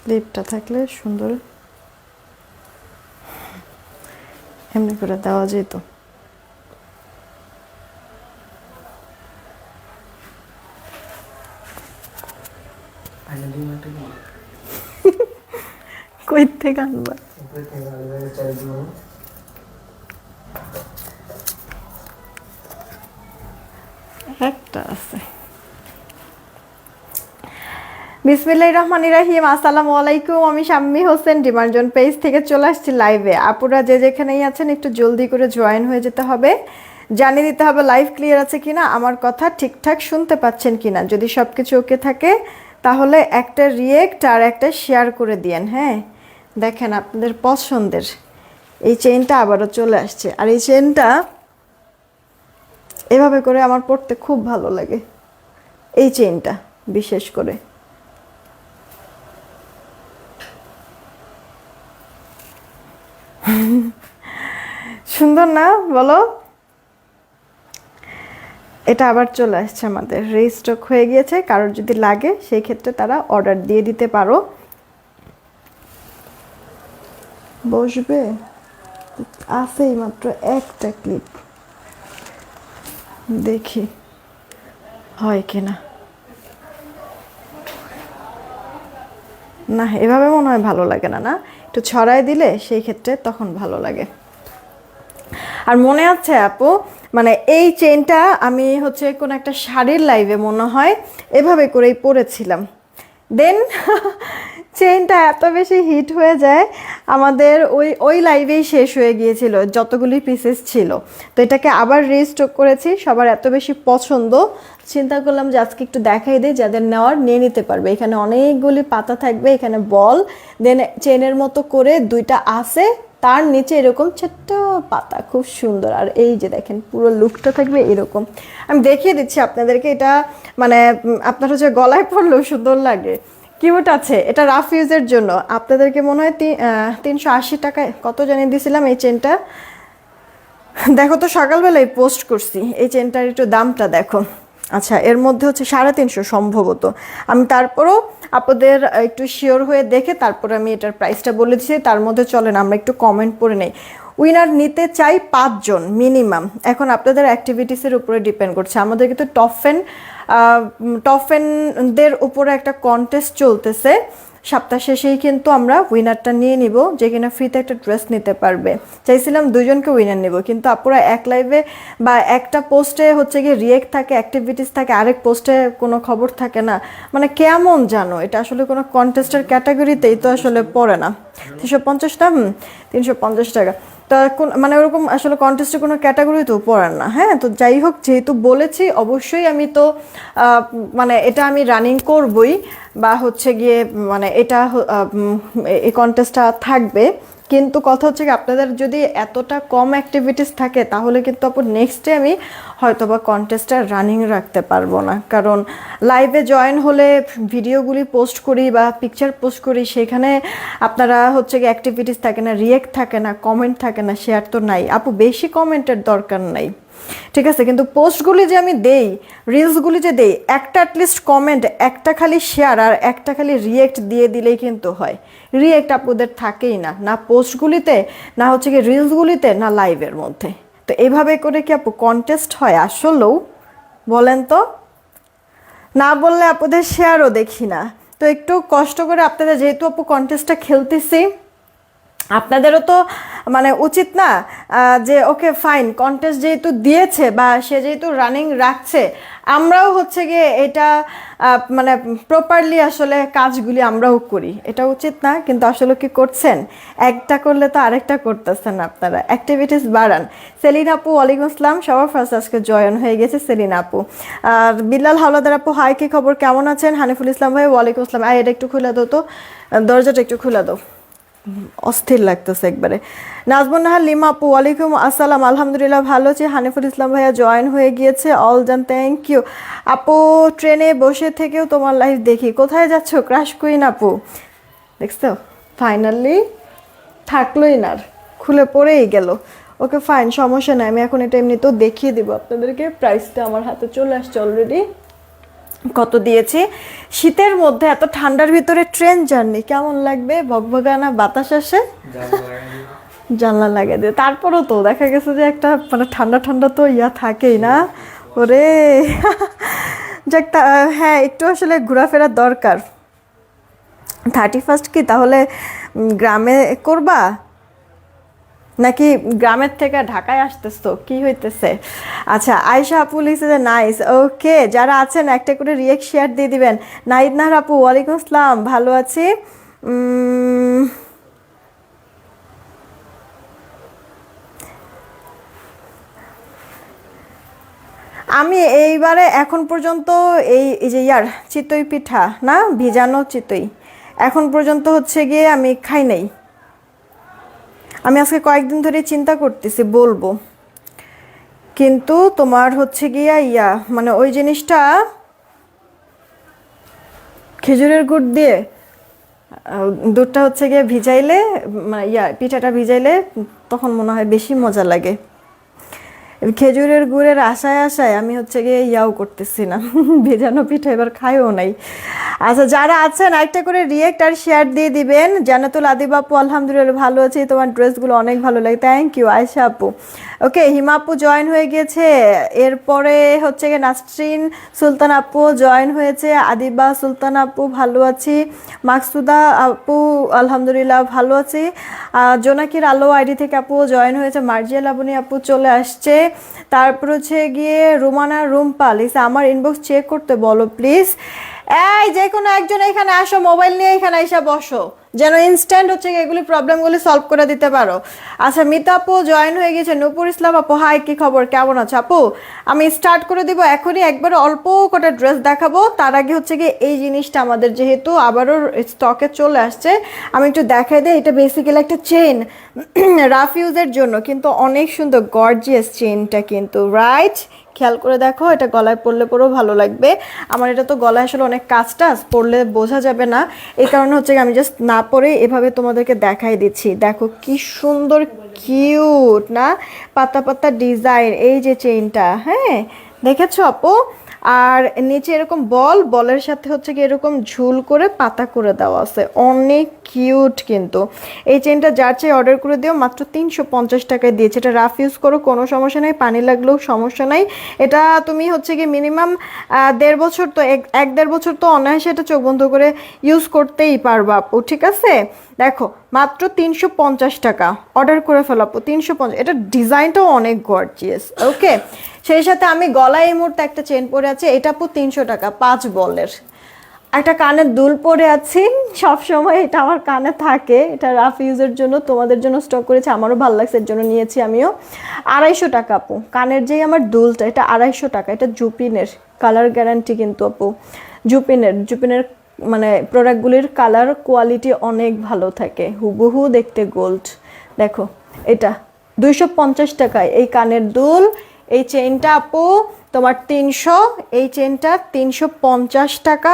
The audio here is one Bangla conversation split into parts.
ক্লিপটা থাকলে সুন্দর এমনি করে দেওয়া যেত। কই থেকে আনবা? একটা আছে। বিসমিল্লাহির রহমানির রহিম। আসসালামু আলাইকুম। আমি শাম্মী হোসেন ডিমার্জন পেজ থেকে চলে আসছি লাইভে। আপুরা যে যেখানেই আছেন একটু জলদি করে জয়েন হয়ে যেতে হবে, জানিয়ে দিতে হবে লাইভ ক্লিয়ার আছে কিনা, আমার কথা ঠিকঠাক শুনতে পাচ্ছেন কিনা। যদি সব কিছু ওকে থাকে তাহলে একটা রিয়েক্ট আর একটা শেয়ার করে দিয়েন। হ্যাঁ, দেখেন আপনাদের পছন্দের এই চেইনটা আবারও চলে আসছে। আর এই চেইনটা এভাবে করে আমার পড়তে খুব ভালো লাগে, এই চেইনটা বিশেষ করে। সুন্দর না বলো? এটা আবার চলে আসছে, আমাদের রিস্টক হয়ে গিয়েছে। কারোর যদি লাগে সেই ক্ষেত্রে তারা অর্ডার দিয়ে দিতে পারো। বসবে, আছেই মাত্র একটা ক্লিপ, দেখি হয় কিনা। না, এভাবে মনে হয় ভালো লাগে না। না, একটু ছড়ায় দিলে সেই ক্ষেত্রে তখন ভালো লাগে। আর মনে আছে আপু, মানে এই চেইনটা আমি হচ্ছে কোন একটা শাড়ির লাইভে মনে হয় এভাবে করেই পরেছিলাম। দেন চেইনটা এত বেশি হিট হয়ে যায়, আমাদের ওই ওই লাইভেই শেষ হয়ে গিয়েছিল যতগুলি পিসেস ছিল। তো এটাকে আবার রিস্টক করেছি, সবার এত বেশি পছন্দ, চিন্তা করলাম যে আজকে একটু দেখাই দিই, যাদের নেওয়ার নিয়ে নিতে পারবে। এখানে অনেকগুলি পাতা থাকবে, এখানে বল, দেন চেনের মতো করে দুইটা আছে, তার নিচে এরকম ছোট্ট পাতা, খুব সুন্দর। আর এই যে দেখেন পুরো লুকটা থাকবে এরকম। আমি দেখিয়ে দিচ্ছি আপনাদেরকে, এটা মানে আপনার হচ্ছে গলায় পরলেও সুন্দর লাগে, কিউট আছে। এটা রাফ ইউজের জন্য। আপনাদেরকে মনে হয় 380 টাকায় কত জানিয়ে দিয়েছিলাম এই চেনটা। দেখো তো, সকালবেলায় পোস্ট করছি এই চেনটার, একটু দামটা দেখো। আচ্ছা, এর মধ্যে হচ্ছে 350 সম্ভবত। আমি তারপরও আপনাদের একটু শিওর হয়ে দেখে তারপরে আমি এটার প্রাইসটা বলে দিচ্ছি। তার মধ্যে চলেন আমরা একটু কমেন্ট পড়ে নেই। উইনার নিতে চাই 5 জন মিনিমাম। এখন আপনাদের অ্যাক্টিভিটিসের উপরে ডিপেন্ড করছে। আমাদের কিন্তু টপ ফ্যানদের উপরে একটা কন্টেস্ট চলতেছে। সপ্তাহ শেষেই কিন্তু আমরা উইনারটা নিয়ে নিব, যে কিনা ফ্রিতে একটা ড্রেস নিতে পারবে। চাইছিলাম দুজনকে উইনার নিব, কিন্তু আপুরা এক লাইভে বা একটা পোস্টে হচ্ছে গিয়ে রিয়েক্ট থাকে, অ্যাক্টিভিটিস থাকে, আরেক পোস্টে কোনো খবর থাকে না। মানে কেমন জানো, এটা আসলে কোনো কন্টেস্টের ক্যাটাগরিতেই তো আসলে পড়ে না। 350 না, 350 টাকা। তা মানে ওরকম আসলে কন্টেস্টে কোনো ক্যাটাগরি তো পড়ার না। হ্যাঁ, তো যাই হোক, যেহেতু বলেছি অবশ্যই আমি তো মানে এটা আমি রানিং করবই, বা হচ্ছে গিয়ে মানে এটা এই কন্টেস্টটা থাকবে। কিন্তু কথা হচ্ছে কি, আপনাদের যদি এতটা কম অ্যাক্টিভিটিস থাকে তাহলে কিন্তু আপু নেক্সটে আমি হয়তো বা কন্টেস্টটা রানিং রাখতে পারবো না। কারণ লাইভে জয়েন হলে ভিডিওগুলি পোস্ট করি বা পিকচার পোস্ট করি, সেখানে আপনারা হচ্ছে কি অ্যাক্টিভিটিস থাকে না, রিয়েক্ট থাকে না, কমেন্ট থাকে না, শেয়ার তো নাই আপু, বেশি কমেন্টের দরকার নাই, ঠিক আছে। কিন্তু পোস্টগুলি যে আমি দেই, রিলসগুলি যে দেই, একটা অ্যাটলিস্ট কমেন্ট, একটা খালি শেয়ার আর একটা খালি রিয়েক্ট দিয়ে দিলেই কিন্তু হয়। রিয়েক্ট আপুদের থাকেই না, না পোস্টগুলিতে, না হচ্ছে কি রিলসগুলিতে, না লাইভের মধ্যে। তো এভাবে করে কি আপু কন্টেস্ট হয় আসলেও? বলেন তো। না বললে আপুদের শেয়ারও দেখি না। তো একটু কষ্ট করে আপনাদের, যেহেতু আপু কন্টেস্টটা খেলতেছি, আপনাদেরও তো মানে উচিত না যে ওকে ফাইন, কন্টেস্ট যেহেতু দিয়েছে বা সে যেহেতু রানিং রাখছে, আমরাও হচ্ছে গিয়ে এটা মানে প্রপারলি আসলে কাজগুলি আমরাও করি, এটা উচিত না। কিন্তু আসলে কি করছেন, একটা করলে তো আরেকটা করতেছেন আপনারা, অ্যাক্টিভিটিস বাড়ান। সেলিনা আপু ওয়ালাইকুম আসসালাম, সবার ফার্স্ট আজকে জয়েন হয়ে গেছে সেলিনা আপু। আর বিল্লাল হাওলাদার আপু হাই, কি খবর, কেমন আছেন? হানিফুল ইসলাম ভাই ওয়ালাইকুম আসসালাম। এটা একটু খুলে দাও তো, দরজাটা একটু খুলে দাও, অস্থির লাগতেছে একবারে। নাজমুন নাহার লিমা আপু ওয়ালাইকুম আসসালাম, আলহামদুলিল্লাহ ভালো আছি। হানিফুল ইসলাম ভাইয়া জয়েন হয়ে গিয়েছে, অল জান থ্যাংক ইউ আপু। ট্রেনে বসে থেকেও তোমার লাইভ দেখি, কোথায় যাচ্ছ ক্রাশ কুইন আপু? দেখছো, ফাইনালি থাকলোই না, খুলে পড়েই গেল। ওকে ফাইন, সমস্যা নাই, আমি এখন এটা এমনিতেও দেখিয়ে দিব আপনাদেরকে। প্রাইসটা আমার হাতে চলে আসছে অলরেডি। কত দিয়েছি। শীতের মধ্যে এত ঠান্ডার ভিতরে ট্রেন জার্নি কেমন লাগবে, ভগভগানা বাতাস আসে, জানলা লাগিয়ে দিয়ে। তারপরও তো দেখা গেছে যে একটা মানে ঠান্ডা ঠান্ডা তো থাকেই না ওরে। যাক হ্যাঁ, একটু আসলে ঘোরাফেরার দরকার। 31 কি তাহলে গ্রামে করবা নাকি গ্রামের থেকে ঢাকায় আসতেছো, কি হইতেছে? আচ্ছা, আয়শা আপু লিখছে যে নাইস। ওকে, যারা আছেন একটা করে রিয়েক্ট শেয়ার দিয়ে দিবেন। নাহিদ নাহার আপু ওয়ালাইকুম আসসালাম, ভালো আছি। আমি এইবারে এখন পর্যন্ত এই যে চিতই পিঠা না, ভিজানো চিতই এখন পর্যন্ত হচ্ছে গিয়ে আমি খাই নাই। আমি আজকে কয়েকদিন ধরে চিন্তা করতেছি বলবো, কিন্তু তোমার হচ্ছে গিয়া মানে ওই জিনিসটা খেজুরের গুড় দিয়ে দুধটা হচ্ছে গিয়ে ভিজাইলে, মানে পিঠাটা ভিজাইলে তখন মনে হয় বেশি মজা লাগে। খেজুরের গুড়ের আশায় আশায় আমি হচ্ছে গিয়ে করতেছি না, ভেজানো পিঠা এবার খাইও নাই। আচ্ছা, যারা আছেন একটা করে রিয়েক্ট আর শেয়ার দিয়ে দিবেন। জান্নাতুল আদিব আপু আলহামদুলিল্লাহ ভালো আছি, তোমার ড্রেসগুলো অনেক ভালো লাগে, থ্যাংক ইউ আয়শা আপু। ওকে, হিমা আপু জয়েন হয়ে গেছে। এরপরে হচ্ছে গিয়ে নাসরিন সুলতান আপু জয়েন হয়েছে। আদিবা সুলতান আপু ভালো আছি। মাকসুদা আপু আলহামদুলিল্লাহ ভালো আছি। জোনাকির আলো আইডি থেকে আপু জয়েন হয়েছে। মার্জিয়া লাবণী আপু চলে আসছে। তারপর হচ্ছে গিয়ে রুমানা রুম্পা লিসা, আমার ইনবক্স চেক করতে বলো প্লিজ। এই যে কোনো একজন এখানে আসো, মোবাইল নিয়ে এখানে এসে বসো, যেন ইনস্ট্যান্ট হচ্ছে এগুলি প্রবলেমগুলি সলভ করে দিতে পারো। আচ্ছা, মিতা আপু জয়েন হয়ে গেছে। নূপুর ইসলাম আপু হাই, কি খবর, কেমন আছো আপু? আমি স্টার্ট করে দিব এখনই, একবারে অল্প কটা ড্রেস দেখাবো। তার আগে হচ্ছে গিয়ে এই জিনিসটা আমাদের যেহেতু আবারও স্টকে চলে আসছে, আমি একটু দেখাই দিই। এটা বেসিক্যালি একটা চেইন, রাফ ইউজের জন্য, কিন্তু অনেক সুন্দর গর্জিয়াস চেইনটা কিন্তু, রাইট? খেয়াল করে দেখো, এটা গলায় পরলে পরেও ভালো লাগবে। আমার এটা তো গলায় আসলে অনেক কাজটা পরলে বোঝা যাবে না, এই কারণে হচ্ছে আমি জাস্ট না পরে এভাবে তোমাদেরকে দেখাই দিচ্ছি। দেখো কি সুন্দর, কিউট না, পাতা পাতা ডিজাইন এই যে চেইনটা, হ্যাঁ দেখেছো আপু? আর নিচে এরকম বলের সাথে হচ্ছে কি এরকম ঝুল করে পাতা করে দেওয়া আছে, অনেক কিউট। কিন্তু এই চেনটা যার চেয়ে অর্ডার করে দিও, মাত্র 350 টাকায় দিয়েছে। এটা রাফ ইউজ করো, কোনো সমস্যা নেই, পানি লাগলেও সমস্যা নাই। এটা তুমি হচ্ছে কি মিনিমাম 1.5 বছর তো 1-1.5 বছর তো অনায়াসে এটা চোখ বন্ধ করে ইউজ করতেই পারবা আপু, ঠিক আছে? দেখো মাত্র 350 টাকা, অর্ডার করে ফেলাপো 350। এটা ডিজাইনটাও অনেক গর্জিয়াস। ওকে, সেই সাথে আমি গলায় এই মুহূর্তে একটা চেন পরে আছি, এটা আপু 300 টাকা, 5 বলের। একটা কানের দুল পরে আছি, সব সময় এটা আমার কানে থাকে, এটা রাফ ইউজের জন্য তোমাদের জন্য স্টক করেছি, আমারও ভালো লাগছে এর জন্য নিয়েছি আমিও। 250 টাকা আপু কানের যেই আমার দুলটা, এটা 250 টাকা। এটা জুপিনের, কালার গ্যারান্টি কিন্তু আপু। জুপিনের মানে প্রোডাক্টগুলির কালার কোয়ালিটি অনেক ভালো থাকে, হুবহু দেখতে গোল্ড। দেখো এটা 250 টাকায় এই কানের দুল। এই চেইনটা আপু তোমার 300, এই চেইনটা 350 টাকা।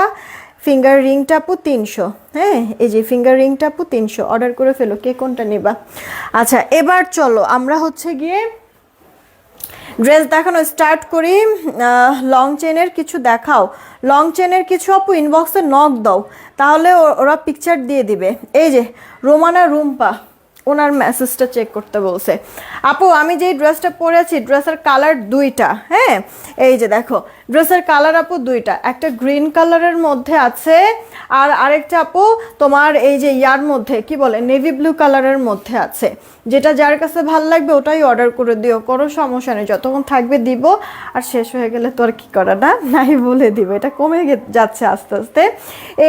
ফিঙ্গার রিংটা আপু 300, হ্যাঁ এই যে ফিঙ্গার রিংটা আপু 300। অর্ডার করে ফেলো, কে কোনটা নেবা। আচ্ছা, এবার চলো আমরা হচ্ছে গিয়ে ড্রেস দেখানো স্টার্ট করি। লং চেনের কিছু দেখাও, লং চেনের কিছু আপু ইনবক্সে নক দাও, তাহলে ওরা পিকচার দিয়ে দিবে। এই যে রোমানা রুম্পা, ওনার মেসেজটা চেক করতে বলছে। আপু আমি যেই ড্রেসটা পরেছি, ড্রেসের কালার 2টা, হ্যাঁ এই যে দেখো ড্রেসের কালার আপু 2টা, একটা গ্রিন কালারের মধ্যে আছে, আর আরেকটা আপু তোমার এই যে মধ্যে কি বলে নেভি ব্লু কালারের মধ্যে আছে। যেটা যার কাছে ভাল লাগবে ওটাই অর্ডার করে দিও, কোনো সমস্যা নেই, যতক্ষণ থাকবে দিব, আর শেষ হয়ে গেলে তো আর কি করা, না নাই বলে দিব। এটা কমে যাচ্ছে আস্তে আস্তে।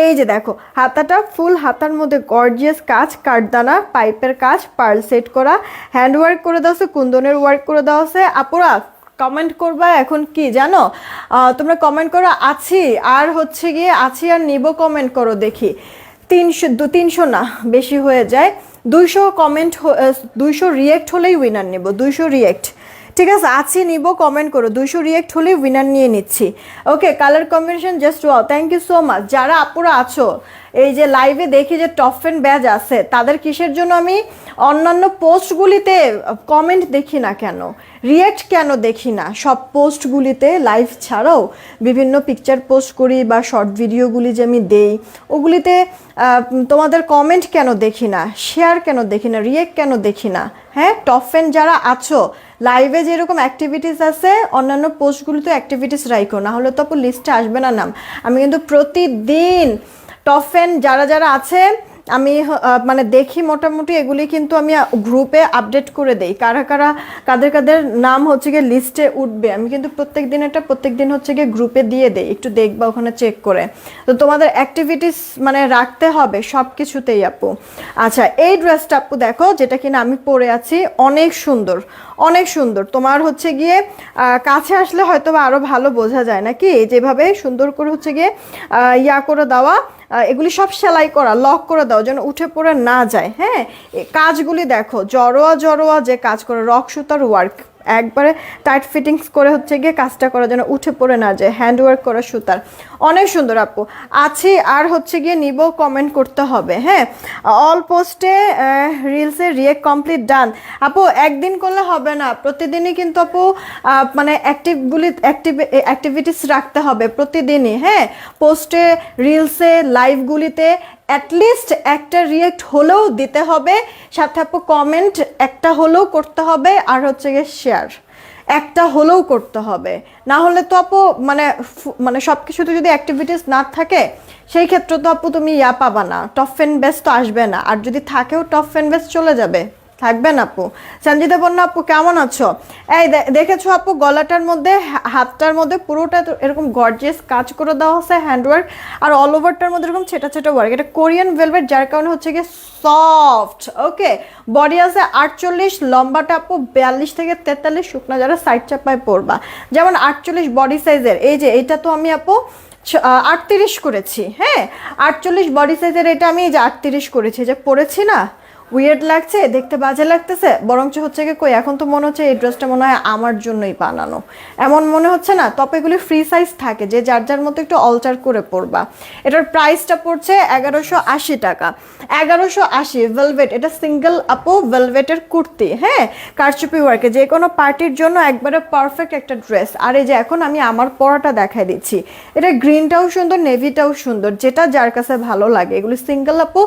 এই যে দেখো হাতাটা ফুল হাতার মধ্যে গর্জিয়াস কাজ, কাঠদানা পাইপের কাজ, পার্ল সেট করা, হ্যান্ড ওয়ার্ক করে দেওয়া আছে, কুন্দনের ওয়ার্ক করে দেওয়া আছে। আপুরা কমেন্ট করবা এখন কি জানো, তোমরা কমেন্ট করো আছি আর হচ্ছে গিয়ে আছি আর নিব, কমেন্ট করো দেখি। 300 না বেশি হয়ে যায়, 200 কমেন্ট, 200 রিয়েক্ট হলেই উইনার নেব, 200 রিয়েক্ট, ঠিক আছে, আছি নিব, কমেন্ট করো, 200 রিয়েক্ট হলে উইনার নিয়ে নিচ্ছি। Okay, colour combination just wow, thank you so much. যারা আপুরা আছো এই যে লাইভে দেখি যে টপ ফ্যান ব্যাজ আছে, তাদের কিসের জন্য আমি অন্যান্য পোস্টগুলিতে কমেন্ট দেখি না কেন, রিয়েক্ট কেন দেখি না? সব পোস্টগুলিতে লাইভ ছাড়াও বিভিন্ন পিকচার পোস্ট করি বা শর্ট ভিডিওগুলি যে আমি দেই, ওগুলিতে তোমাদের কমেন্ট কেন দেখি না, শেয়ার কেন দেখি না, রিয়েক্ট কেন দেখি না? হ্যাঁ, টপ ফ্যান যারা আছো লাইভে যেরকম অ্যাক্টিভিটিস আছে অন্যান্য পোস্টগুলিতে অ্যাক্টিভিটিস রাখো, না হলে তো আপু লিস্টে আসবে না নাম। আমি কিন্তু প্রতিদিন টপ ফ্যান যারা যারা আছে আমি মানে দেখি মোটামুটি, এগুলি কিন্তু আমি গ্রুপে আপডেট করে দেই কারা কারা কাদের কাদের নাম হচ্ছে গিয়ে লিস্টে উঠবে। আমি কিন্তু প্রত্যেক দিন হচ্ছে গিয়ে গ্রুপে দিয়ে দেই, একটু দেখবা ওখানে চেক করে। তো তোমাদের অ্যাক্টিভিটিস মানে রাখতে হবে সব কিছুতেই আপু। আচ্ছা, এই ড্রেসটা আপু দেখো, যেটা কিনা আমি পরে আছি, অনেক সুন্দর, অনেক সুন্দর। তোমার হচ্ছে গিয়ে কাছে আসলে হয়তো বা আরও ভালো বোঝা যায় নাকি, যেভাবে সুন্দর করে হচ্ছে গিয়ে ইয়া করে দেওয়া, এগুলি সব সেলাই করা, লক করে দাও যেন উঠে পড়ে না যায়। হ্যাঁ, কাজগুলি দেখো, জড়োয়া জড়োয়া যে কাজ করে, রক সুতার ওয়ার্ক, একবারে টাইট ফিটিংস করে হচ্ছে গিয়ে কাজটা করা যেন উঠে পড়ে না যায়, হ্যান্ড ওয়ার্ক করা সুতার, অনেক সুন্দর আপু। আছি আর হচ্ছে গিয়ে নিব, কমেন্ট করতে হবে। হ্যাঁ, অল পোস্টে রিলসে রিয়েক্ট কমপ্লিট ডান। আপু একদিন করলে হবে না, প্রতিদিনই কিন্তু আপু মানে অ্যাক্টিভিটিস রাখতে হবে প্রতিদিনই। হ্যাঁ, পোস্টে, রিলসে, লাইভগুলিতে অ্যাটলিস্ট একটা রিয়েক্ট হলেও দিতে হবে, সাথে আপু কমেন্ট একটা হলেও করতে হবে, আর হচ্ছে গিয়ে শেয়ার একটা হলেও করতে হবে। না হলে তো আপু মানে সব কিছুতে যদি অ্যাক্টিভিটিস না থাকে, সেই ক্ষেত্রে তো আপু তুমি ইয়া পাবা না, টপ ফ্যান বেস তো আসবে না, আর যদি থাকেও টপ ফ্যান বেস চলে যাবে, থাকবেন আপু। সঞ্জিতা বন্যা আপু কেমন আছো? এই দেখেছো আপু, গলাটার মধ্যে হাতটার মধ্যে পুরোটা এরকম গর্জিয়াস কাজ করে দেওয়া আছে, হ্যান্ডওয়ার্ক, আর অল ওভারটার মধ্যে এরকম ছেটা ছেটা ওয়ার্ক। এটা কোরিয়ান ভেলভেট, যার কারণে হচ্ছে গিয়ে সফট। ওকে, বডি আছে 48, লম্বাটা আপু 42 থেকে 43, শুকনা যারা সাইড চাপায় পরবা, যেমন 48 বডি সাইজের। এই যে এটা তো আমি আপু 38 করেছি। হ্যাঁ, 48 বডি সাইজের এটা আমি এই যে 38 করেছি, যে পরেছি না, উইয়ার্ড লাগছে, দেখতে বাজে লাগতেছে, বরঞ্চ হচ্ছে কি কই, এখন তো মনে হচ্ছে এই ড্রেসটা মনে হয় আমার জন্যই বানানো, এমন মনে হচ্ছে না? তবে এগুলি ফ্রি সাইজ থাকে, যে যার যার মতো একটু অল্টার করে পরবা। এটার প্রাইসটা পড়ছে 1180 টাকা, 1180 ভেলভেট। এটা সিঙ্গেল আপু ভেলভেটের কুর্তি। হ্যাঁ, কারচুপি ওয়ার্কে, যে কোনো পার্টির জন্য একবারে পারফেক্ট একটা ড্রেস। আর এই যে এখন আমি আমার পরাটা দেখাই দিচ্ছি, এটা গ্রিনটাও সুন্দর, নেভিটাও সুন্দর, যেটা যার কাছে ভালো লাগে। এগুলি সিঙ্গেল আপু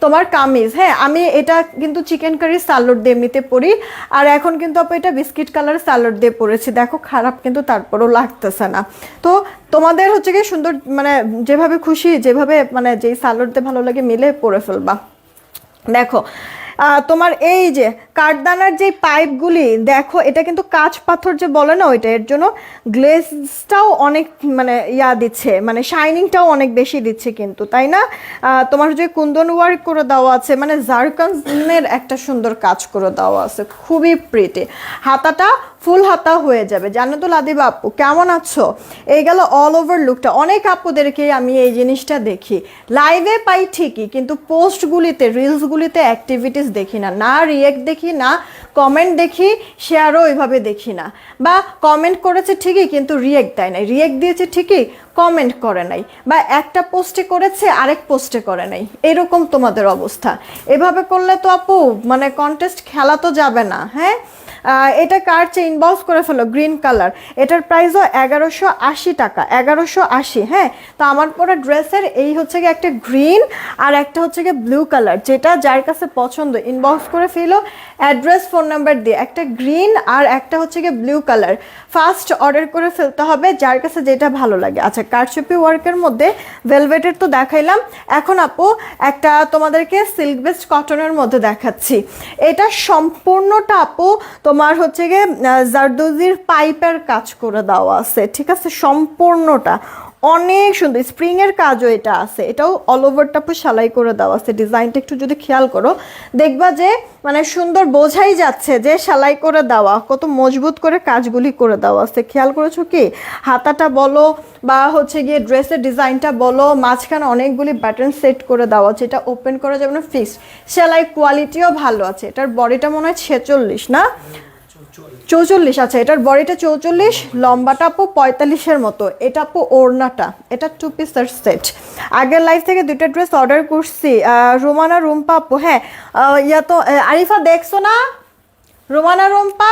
তোমার কামিজ। হ্যাঁ, আমি এটা কিন্তু চিকেন কারি সালোড দিয়ে এমনিতে পরি, আর এখন কিন্তু আপু এটা বিস্কিট কালার সালোড দিয়ে পরেছি, দেখো খারাপ কিন্তু তারপরও লাগতেছে না। তো তোমাদের হচ্ছে কি সুন্দর, মানে যেভাবে খুশি, যেভাবে মানে যেই সালোড দিয়ে ভালো লাগে মিলে পরে ফেলবা। দেখো তোমার এই যে কাঠদানার যে পাইপগুলি দেখো, এটা কিন্তু কাঁচ পাথর যে বলে না ওইটা, এর জন্য গ্লেজটাও অনেক মানে ইয়া দিচ্ছে, মানে শাইনিংটাও অনেক বেশি দিচ্ছে কিন্তু, তাই না? তোমার যে কুন্দন ওয়ার্ক করে দেওয়া আছে, মানে জারকানের একটা সুন্দর কাজ করে দেওয়া আছে, খুবই প্রিটি। হাতাটা ফুল হাতা হয়ে যাবে। জানো তো লাদিবা আপু কেমন আছো? এই গেল অল ওভার লুকটা। অনেক আপুদেরকে আমি এই জিনিসটা দেখি, লাইভে পাই ঠিকই, কিন্তু পোস্টগুলিতে, রিলসগুলিতে অ্যাক্টিভিটিস দেখি না, না রিয়েক্ট দেখি, না কমেন্ট দেখি, শেয়ারও ওইভাবে দেখি না। বা কমেন্ট করেছে ঠিকই কিন্তু রিয়েক্ট দেয় নাই, রিয়েক্ট দিয়েছে ঠিকই কমেন্ট করে নাই, বা একটা পোস্টে করেছে আরেক পোস্টে করে নাই, এরকম তোমাদের অবস্থা। এভাবে করলে তো আপু মানে কন্টেস্ট খেলা তো যাবে না। হ্যাঁ, এটা কার চেয়ে ইনবক্স করে ফেলো, গ্রিন কালার। এটার প্রাইসও 1180 টাকা, 1180। হ্যাঁ, তো আমার পরা ড্রেসের এই হচ্ছে গিয়ে একটা গ্রিন আর একটা হচ্ছে গিয়ে ব্লু কালার, যেটা যার কাছে পছন্দ ইনবক্স করে ফেলো অ্যাড্রেস, ফোন নাম্বার দিয়ে। একটা গ্রিন আর একটা হচ্ছে গিয়ে ব্লু কালার, ফার্স্ট অর্ডার করে ফেলতে হবে, যার কাছে যেটা ভালো লাগে। আচ্ছা, কারচুপি ওয়ার্কের মধ্যে ভেলভেটের তো দেখাইলাম, এখন আপু একটা তোমাদেরকে সিল্ক বেস্ট কটনের মধ্যে দেখাচ্ছি। এটা সম্পূর্ণটা আপু তোমার হচ্ছে গিয়ে জারদোজির পাইপের কাজ করে দেওয়া আছে, ঠিক আছে? সম্পূর্ণটা অনেক সুন্দর, স্প্রিং এর কাজও এটা আছে, এটাও অল ওভারটা আপু সেলাই করে দেওয়া আছে। ডিজাইনটা একটু যদি খেয়াল করো দেখবা যে মানে সুন্দর, বোঝাই যাচ্ছে যে সেলাই করে দেওয়া, কত মজবুত করে কাজগুলি করে দেওয়া আছে। খেয়াল করেছো কি? হাতাটা বলো বা হচ্ছে গিয়ে ড্রেসের ডিজাইনটা বলো, মাঝখানে অনেকগুলি বাটন সেট করে দেওয়া আছে, এটা ওপেন করা যাবে না, ফিক্সড। সেলাই কোয়ালিটিও ভালো আছে। এটার বডিটা মনে হয় 46 না, 44। আচ্ছা, এটার বডিটা 44, লম্বাটা আপু 45-এর মতো। এটা আপু ওড়নাটা, এটা 2 পিসের সেট। আগের লাইফ থেকে 2টা ড্রেস অর্ডার করছি। রোমানা রুম্পা আপু, হ্যাঁ ইয়া তো আরিফা দেখছো না, রোমানা রুম্পা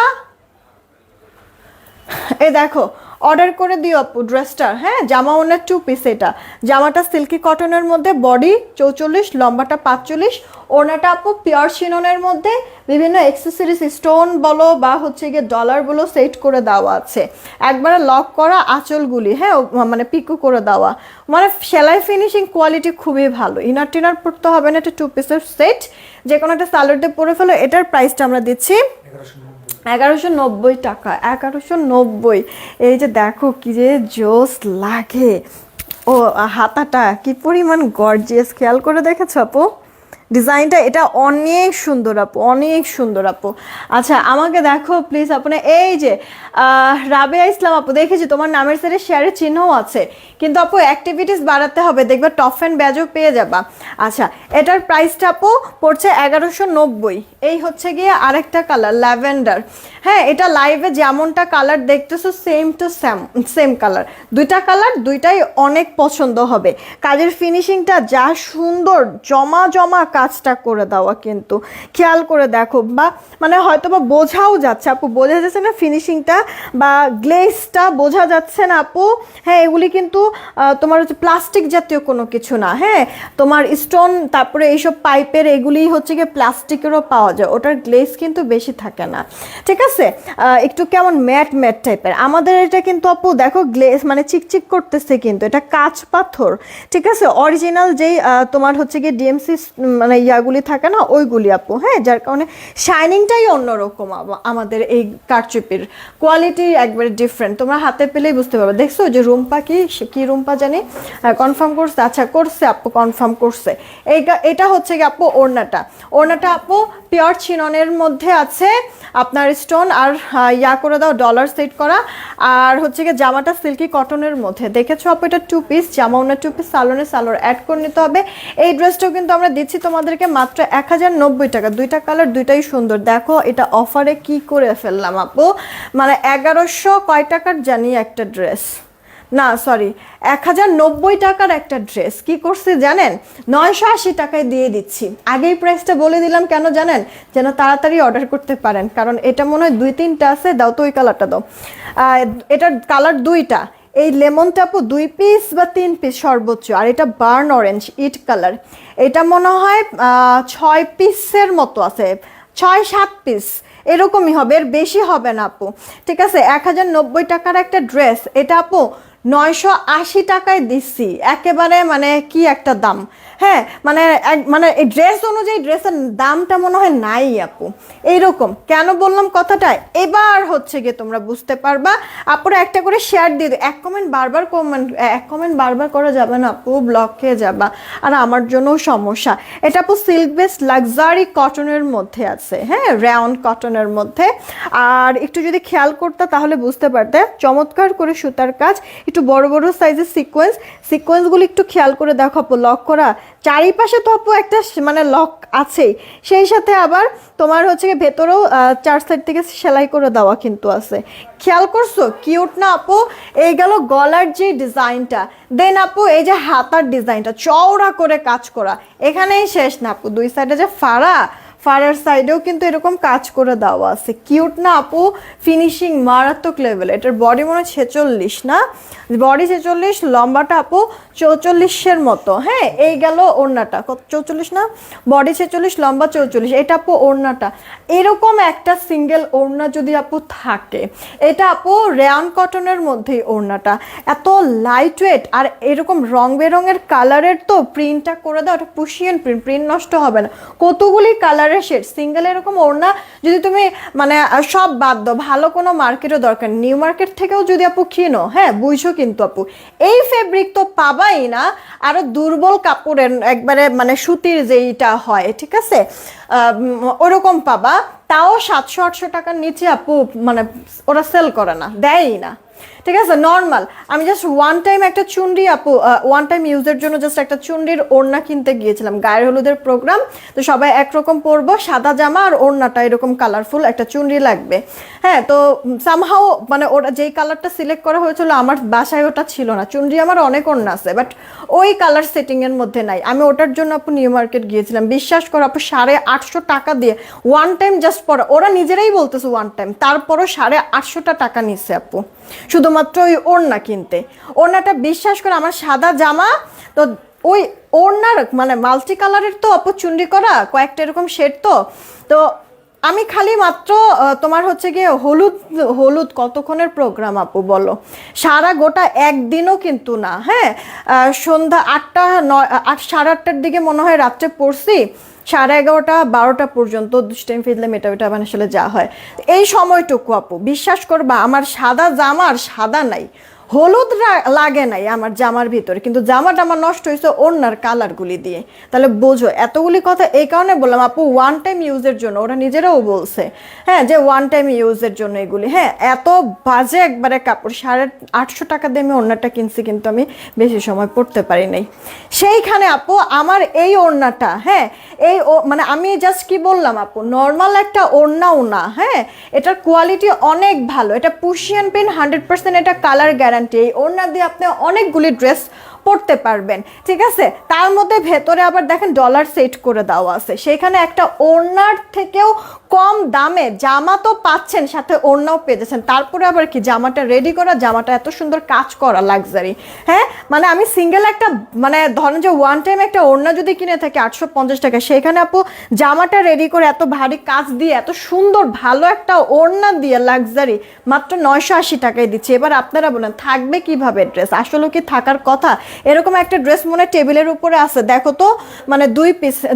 এই দেখো অর্ডার করে দিও আপু ড্রেসটা। হ্যাঁ, জামা ওনার 2 পিস। এটা জামাটা সিল্কি কটনের মধ্যে, বডি 44, লম্বাটা 45, ওনাটা আপু পিওর শিননের মধ্যে বিভিন্ন অ্যাক্সেসরিজ স্টোন বলো বা হচ্ছে গিয়ে ডলার বলো সেট করে দেওয়া আছে, একবারে লক করা আঁচলগুলি, হ্যাঁ মানে পিকো করে দেওয়া, মানে সেলাই ফিনিশিং কোয়ালিটি খুবই ভালো। ইনার টিনার পড়তে হবে না, এটা 2 পিসের সেট, যে কোনো একটা সালোয়ারতে পরে ফেলো। এটার প্রাইসটা আমরা দিচ্ছি 1190 টাকা, 1190। এই যে দেখো কি যে জোস লাগে, ও হাতাটা কি পরিমাণ গর্জিয়াস, খেয়াল করে দেখেছো আপু ডিজাইনটা? এটা অনেক সুন্দর আপু, অনেক সুন্দর আপু। আচ্ছা আমাকে দেখো প্লিজ আপু, এই যে রাবেয়া ইসলাম আপু, দেখেছি তোমার নামের সাথে শেয়ারের চিহ্নও আছে, কিন্তু আপু অ্যাক্টিভিটিস বাড়াতে হবে, দেখবে টপ অ্যান্ড ব্যাজও পেয়ে যাবা। আচ্ছা এটার প্রাইসটা আপু পড়ছে 1190। এই হচ্ছে গিয়ে আরেকটা কালার ল্যাভেন্ডার। হ্যাঁ, এটা লাইভে যেমনটা কালার দেখতেছো সেম টু সেম কালার, দুইটা কালার দুইটাই অনেক পছন্দ হবে। কাজের ফিনিশিংটা যা সুন্দর, জমা জমা কাজটা করে দেওয়া, কিন্তু খেয়াল করে দেখো, বা মানে হয়তো বা বোঝাও যাচ্ছে আপু, বোঝা যাচ্ছে না ফিনিশিংটা বা গ্লেজটা বোঝা যাচ্ছে না আপু। হ্যাঁ, এগুলি কিন্তু তোমার হচ্ছে প্লাস্টিক জাতীয় কোনো কিছু না। হ্যাঁ, তোমার স্টোন তারপরে এইসব পাইপের এগুলি হচ্ছে গিয়ে প্লাস্টিকেরও পাওয়া যায়, ওটার গ্লেজ কিন্তু বেশি থাকে না, ঠিক আছে? একটু কেমন ম্যাট ম্যাট টাইপের। আমাদের এটা কিন্তু আপু দেখো গ্লেজ মানে চিকচিক করতেছে, কিন্তু এটা কাঁচ পাথর, ঠিক আছে? অরিজিনাল যেই তোমার হচ্ছে গিয়ে ডিএমসি মানে ইয়াগুলি থাকে না ওইগুলি আপু। হ্যাঁ, যার কারণে শাইনিংটাই অন্যরকম। আমাদের এই কারচুপির কোয়ালিটি একবারে ডিফারেন্ট, তোমরা হাতে পেলেই বুঝতে পারবে। দেখছো যে রুম্পা কি রুম্পা জানি কনফার্ম করছে, আচ্ছা করছে আপু, কনফার্ম করছে। এটা হচ্ছে কি আপু ওড়নাটা আপু পিওর চিননের মধ্যে আছে, আপনার স্টোন আর ইয়া করে দাও ডলার সেট করা, আর হচ্ছে গিয়ে জামাটা সিল্কি কটনের মধ্যে। দেখেছো আপু এটা 2 পিস জামা, ওনার 2 পিস সালোয়ার অ্যাড করে নিতে হবে। এই ড্রেসটাও কিন্তু আমরা দিচ্ছি তোমাদেরকে মাত্র 1090 টাকা। দুইটা কালার দুইটাই সুন্দর। দেখো এটা অফারে কি করে ফেললাম আপু, মানে 1100 কয় টাকার জানি একটা ড্রেস, না সরি 1090 টাকার একটা ড্রেস কি করছে জানেন, 980 টাকায় দিয়ে দিচ্ছি। আগেই প্রাইসটা বলে দিলাম কেন জানেন, যেন তাড়াতাড়ি অর্ডার করতে পারেন, কারণ এটা মনে হয় 2-3টা আছে। দাও তো ওই কালারটা দাও, এটার কালার 2টা। এই লেমনটা আপু 2 পিস বা 3 পিস সর্বোচ্চ, আর এটা বার্ন অরেঞ্জ ইট কালার, এটা মনে হয় 6 পিসের মতো আছে, 6-7 পিস এরকমই হবে, এর বেশি হবে না আপু, ঠিক আছে? 1090 টাকার একটা ড্রেস, এটা আপু 980 টাকায় দিচ্ছি, একেবারে মানে কি একটা দাম। হ্যাঁ, মানে এই ড্রেস অনুযায়ী ড্রেসের দামটা মনে হয় নাই আপু, এইরকম। কেন বললাম কথাটা, এবার হচ্ছে গিয়ে তোমরা বুঝতে পারবা। আপুরা একটা করে শেয়ার দিয়ে দিও, এক কমেন্ট বারবার করা যাবে না আপু, ব্লক খেয়ে যাবা, আর আমার জন্যও সমস্যা। এটা আপু সিল্ক বেস লাক্সারি কটনের মধ্যে আছে, হ্যাঁ রাউন্ড কটনের মধ্যে। আর একটু যদি খেয়াল করতে তাহলে বুঝতে পারতে, চমৎকার করে সুতার কাজ, একটু বড় বড় সাইজের সিকোয়েন্সগুলো একটু খেয়াল করে দেখো আপু, লক করা চারিপাশে তো আপু একটা মানে লক আছেই, সেই সাথে আবার তোমার হচ্ছে ভেতরেও 4 সাইড থেকে সেলাই করে দেওয়া কিন্তু আছে। খেয়াল করছো কিউট না আপু? এই গেল গলার যে ডিজাইনটা, দেন আপু এই যে হাতার ডিজাইনটা চওড়া করে কাজ করা, এখানেই শেষ না আপু, 2 সাইডে যে ফাড়ার সাইডেও কিন্তু এরকম কাজ করে দেওয়া আছে। কিউট না আপু? ফিনিশিং মারাত্মক লেভেল। এটার বডি মনে হয় 46 না, বডি 46, লম্বাটা আপু 44-এর মতো। হ্যাঁ, এই গেল ওড়নাটা, 44 না, বডি 46, লম্বা 44, এটা আপু ওড়নাটা। এরকম একটা সিঙ্গেল ওড়না যদি আপু থাকে, এটা আপু রেয়ান কটনের মধ্যেই ওড়নাটা, এত লাইট ওয়েট, আর এরকম রং বেরঙের কালারের তো প্রিন্টটা করে দাও, ওটা পুশিয়ান প্রিন্ট নষ্ট হবে না। কতগুলি কালারের শেড, সিঙ্গেল এরকম ওড়না যদি তুমি মানে সব বাদ দাও, ভালো কোনো মার্কেটও দরকার, নিউ মার্কেট থেকেও যদি আপু কিনো, হ্যাঁ বুঝছো, কিন্তু আপু এই ফেব্রিক তো পাবাই না, আরো দুর্বল কাপড়ের একবারে মানে সুতির যেইটা হয়, ঠিক আছে, ওরকম পাবা, তাও 700-800 টাকার নিচে আপু মানে ওরা সেল করে না, দেয়ই না। ঠিক আছে নর্মাল। আমি জাস্ট ওয়ান টাইম একটা চুনরি আপু ওয়ান টাইম ইউজের জন্য জাস্ট একটা চুনরির ওড়না কিনতে গিয়েছিলাম, গায়ের হলুদের প্রোগ্রাম, তো সবাই একরকম পরবো, সাদা জামা আর ওড়নাটা এরকম কালারফুল একটা চুনরি লাগবে। হ্যাঁ, তো সামহাও মানে ওটা যেই কালারটা সিলেক্ট করা হয়েছিল আমার বাসায় ওটা ছিল না। চুনরি আমার অনেক ওড়না আছে, বাট ওই কালার সেটিংয়ের মধ্যে নাই। আমি ওটার জন্য আপু নিউ মার্কেট গিয়েছিলাম, বিশ্বাস করো আপু 850 টাকা দিয়ে ওয়ান টাইম জাস্ট পরা, ওরা নিজেরাই বলতেছে ওয়ান টাইম, তারপরও 850 টাকা নিচ্ছে আপু শুধুমাত্র ওই ওড়না কিনতে। ওড়নাটা বিশ্বাস করে আমার সাদা জামা, তো ওই ওড়নার মানে মাল্টি কালারের তো আপু চুনরি করা কয়েকটা এরকম শেড, তো আমি খালি মাত্র তোমার হচ্ছে গিয়ে হলুদ হলুদ কতক্ষণের প্রোগ্রাম আপু বলো, সারা গোটা একদিনও কিন্তু না। হ্যাঁ, সন্ধ্যা 8টা 8:30টার দিকে মনে হয় রাত্রে পড়ছি, 11:30 12টা পর্যন্ত দুষ্টাইম ফিরলে মেটা মেটা মানে আসলে যা হয় এই সময়টুকু আপু বিশ্বাস করবা আমার সাদা জামার সাদা নাই, হলুদ লাগে নাই আমার জামার ভিতরে, কিন্তু জামাটা আমার নষ্ট হয়েছে ওড়নার কালারগুলি দিয়ে। তাহলে বোঝো এতগুলি কথা এই কারণে বললাম আপু ওয়ান টাইম ইউজের জন্য, ওরা নিজেরাও বলছে হ্যাঁ যে ওয়ান টাইম ইউজের জন্য এগুলি। হ্যাঁ, এত বাজে একবারে কাপড়, 850 টাকা দিয়ে আমি ওড়নাটা কিনছি, কিন্তু আমি বেশি সময় পরতে পারি নাই। সেইখানে আপু আমার এই ওড়নাটা, হ্যাঁ এই মানে আমি জাস্ট কি বললাম আপু, নর্মাল একটা ওড়নাও না, হ্যাঁ এটার কোয়ালিটি অনেক ভালো, এটা পুশিয়ান পেন 100%, এটা কালার গ্যারান্টি। এই ওড়না দিয়ে আপনি অনেকগুলি ড্রেস পড়তে পারবেন, ঠিক আছে। তার মধ্যে ভেতরে আবার দেখেন ডলার সেট করে দেওয়া আছে, সেখানে একটা ওড়নার থেকেও কম দামে জামা তো পাচ্ছেন, সাথে ওড়নাও পেয়ে যাচ্ছেন। তারপরে আবার কি জামাটা রেডি করা, জামাটা এত সুন্দর কাজ করা লাক্সারি। হ্যাঁ, মানে আমি সিঙ্গেল একটা মানে ধরেন যে ওয়ান টাইম একটা ওড়না যদি কিনে থাকি 850 টাকা, সেখানে আপু জামাটা রেডি করে এত ভারী কাজ দিয়ে এত সুন্দর ভালো একটা ওড়না দিয়ে লাক্সারি মাত্র 980 টাকায় দিচ্ছি। এবার আপনারা বলেন থাকবে কিভাবে ড্রেস, আসলে কি থাকার কথা? এরকম একটা ড্রেস মনে টেবিলের উপরে আছে, দেখো তো, মানে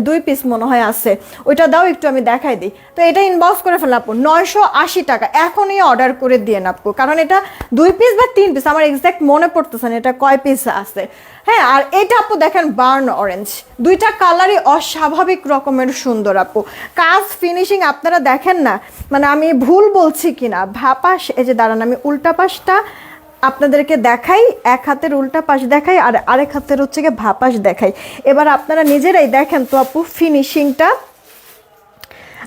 দুই পিস মনে হয় আছে, ওইটা দাও একটু আমি দেখাই দিই। তো এটা ইনবক্স করে ফেললাম আপু 980 টাকা, এখনই অর্ডার করে দিয়ে আপু, কারণ এটা 2 পিস বা 3 পিস আমার এক্সাক্ট মনে পড়তেছে না এটা কয় পিস আছে। হ্যাঁ, আর এটা আপু দেখেন বার্ন অরেঞ্জ, দুইটা কালারই অস্বাভাবিক রকমের সুন্দর আপু, কাজ ফিনিশিং আপনারা দেখেন না, মানে আমি ভুল বলছি কিনা। ভাপাস, এই যে দাঁড়ান আমি উল্টা পাশটা আপনাদেরকে দেখাই, এক হাতের উল্টা পাশ দেখাই আর আরেক হাতের হচ্ছে গিয়ে ভাপাস দেখাই, এবার আপনারা নিজেরাই দেখেন তো আপু ফিনিশিংটা।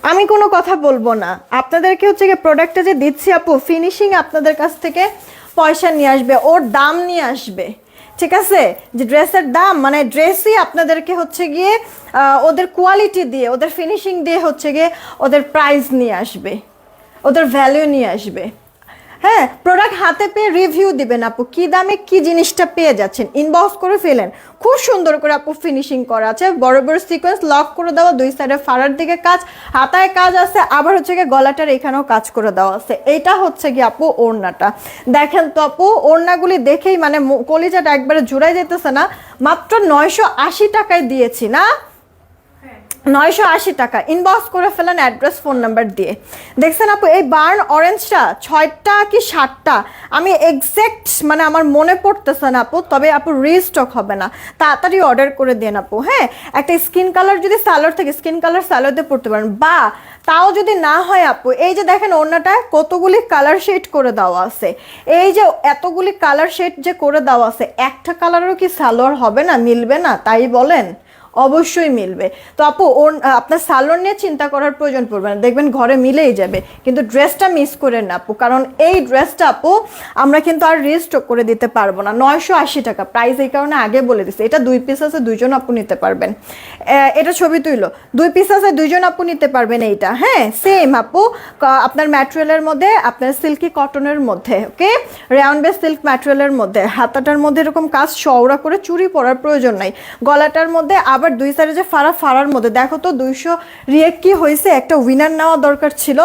আমি কোনো কথা বলবো না, আপনাদেরকে হচ্ছে গিয়ে প্রোডাক্টটা যে দিচ্ছি আপু, ফিনিশিং আপনাদের কাছ থেকে পয়সা নিয়ে আসবে, ওর দাম নিয়ে আসবে, ঠিক আছে। যে ড্রেসের দাম মানে ড্রেসই আপনাদেরকে হচ্ছে গিয়ে ওদের কোয়ালিটি দিয়ে, ওদের ফিনিশিং দিয়ে হচ্ছে গিয়ে ওদের প্রাইস নিয়ে আসবে, ওদের ভ্যালু নিয়ে আসবে। হ্যাঁ, প্রোডাক্ট হাতে পেয়ে রিভিউ দিবেন আপু, কি দামে কি জিনিসটা পেয়ে যাচ্ছেন, ইনবক্স করে ফেলেন। খুব সুন্দর করে আপু ফিনিশিং করা আছে, বড় বড় সিকোয়েন্স লক করে দেওয়া, দুই সাইডে ফাড়ার দিকে কাজ, হাতায় কাজ আছে, আবার হচ্ছে গিয়ে গলাটার এখানেও কাজ করে দেওয়া আছে। এইটা হচ্ছে গিয়ে আপু ওড়নাটা দেখেন তো আপু, ওড়নাগুলি দেখেই মানে কলিজাটা একবারে জুড়াই যেতেছে না, মাত্র 980 টাকায় দিয়েছি না, 980 টাকা। ইনবক্স করে ফেলেন অ্যাড্রেস ফোন নাম্বার দিয়ে। দেখছেন আপু এই বার্ন অরেঞ্জটা 6টা কি 7টা আমি এক্সাক্ট মানে আমার মনে পড়তেছে না আপু, তবে আপু রিস্টক হবে না, তাড়াতাড়ি অর্ডার করে দেন আপু। হ্যাঁ, একটা স্কিন কালার যদি সালোয়ার থেকে স্কিন কালার সালোয়ার দিয়ে পড়তে পারেন, বা তাও যদি না হয় আপু এই যে দেখেন ওড়নাটা কতগুলি কালার শেড করে দেওয়া আছে, এই যে এতগুলি কালার শেড যে করে দেওয়া আছে, একটা কালারেরও কি সালোয়ার হবে না, মিলবে না? তাই বলেন, অবশ্যই মিলবে। তো আপু আপনার সালোয়ার নিয়ে চিন্তা করার প্রয়োজন পড়বে না, দেখবেন ঘরে মিলেই যাবে, কিন্তু ড্রেসটা মিস করেন না আপু, কারণ এই ড্রেসটা আপু আমরা কিন্তু আর রিস্টক করে দিতে পারবো না। 980 টাকা প্রাইস, এই কারণে আগে বলে দিচ্ছি। এটা 2 পিস আছে, 2জন আপু নিতে পারবেন। এটা ছবি তুইলো, 2 পিস আছে, 2জন আপু নিতে পারবেন এইটা। হ্যাঁ, সেম আপু আপনার ম্যাটেরিয়ালের মধ্যে, আপনার সিল্কি কটনের মধ্যে, ওকে রাউন্ড বেস সিল্ক ম্যাটেরিয়ালের মধ্যে, হাতাটার মধ্যে এরকম কাজ চওড়া করে চুড়ি পরার প্রয়োজন নাই, গলাটার মধ্যে আবার দুই সাইডে যে ফাড়ার মধ্যে দেখো তো 200 রিয়েক্ট কি হয়েছে, একটা উইনার নেওয়া দরকার ছিল।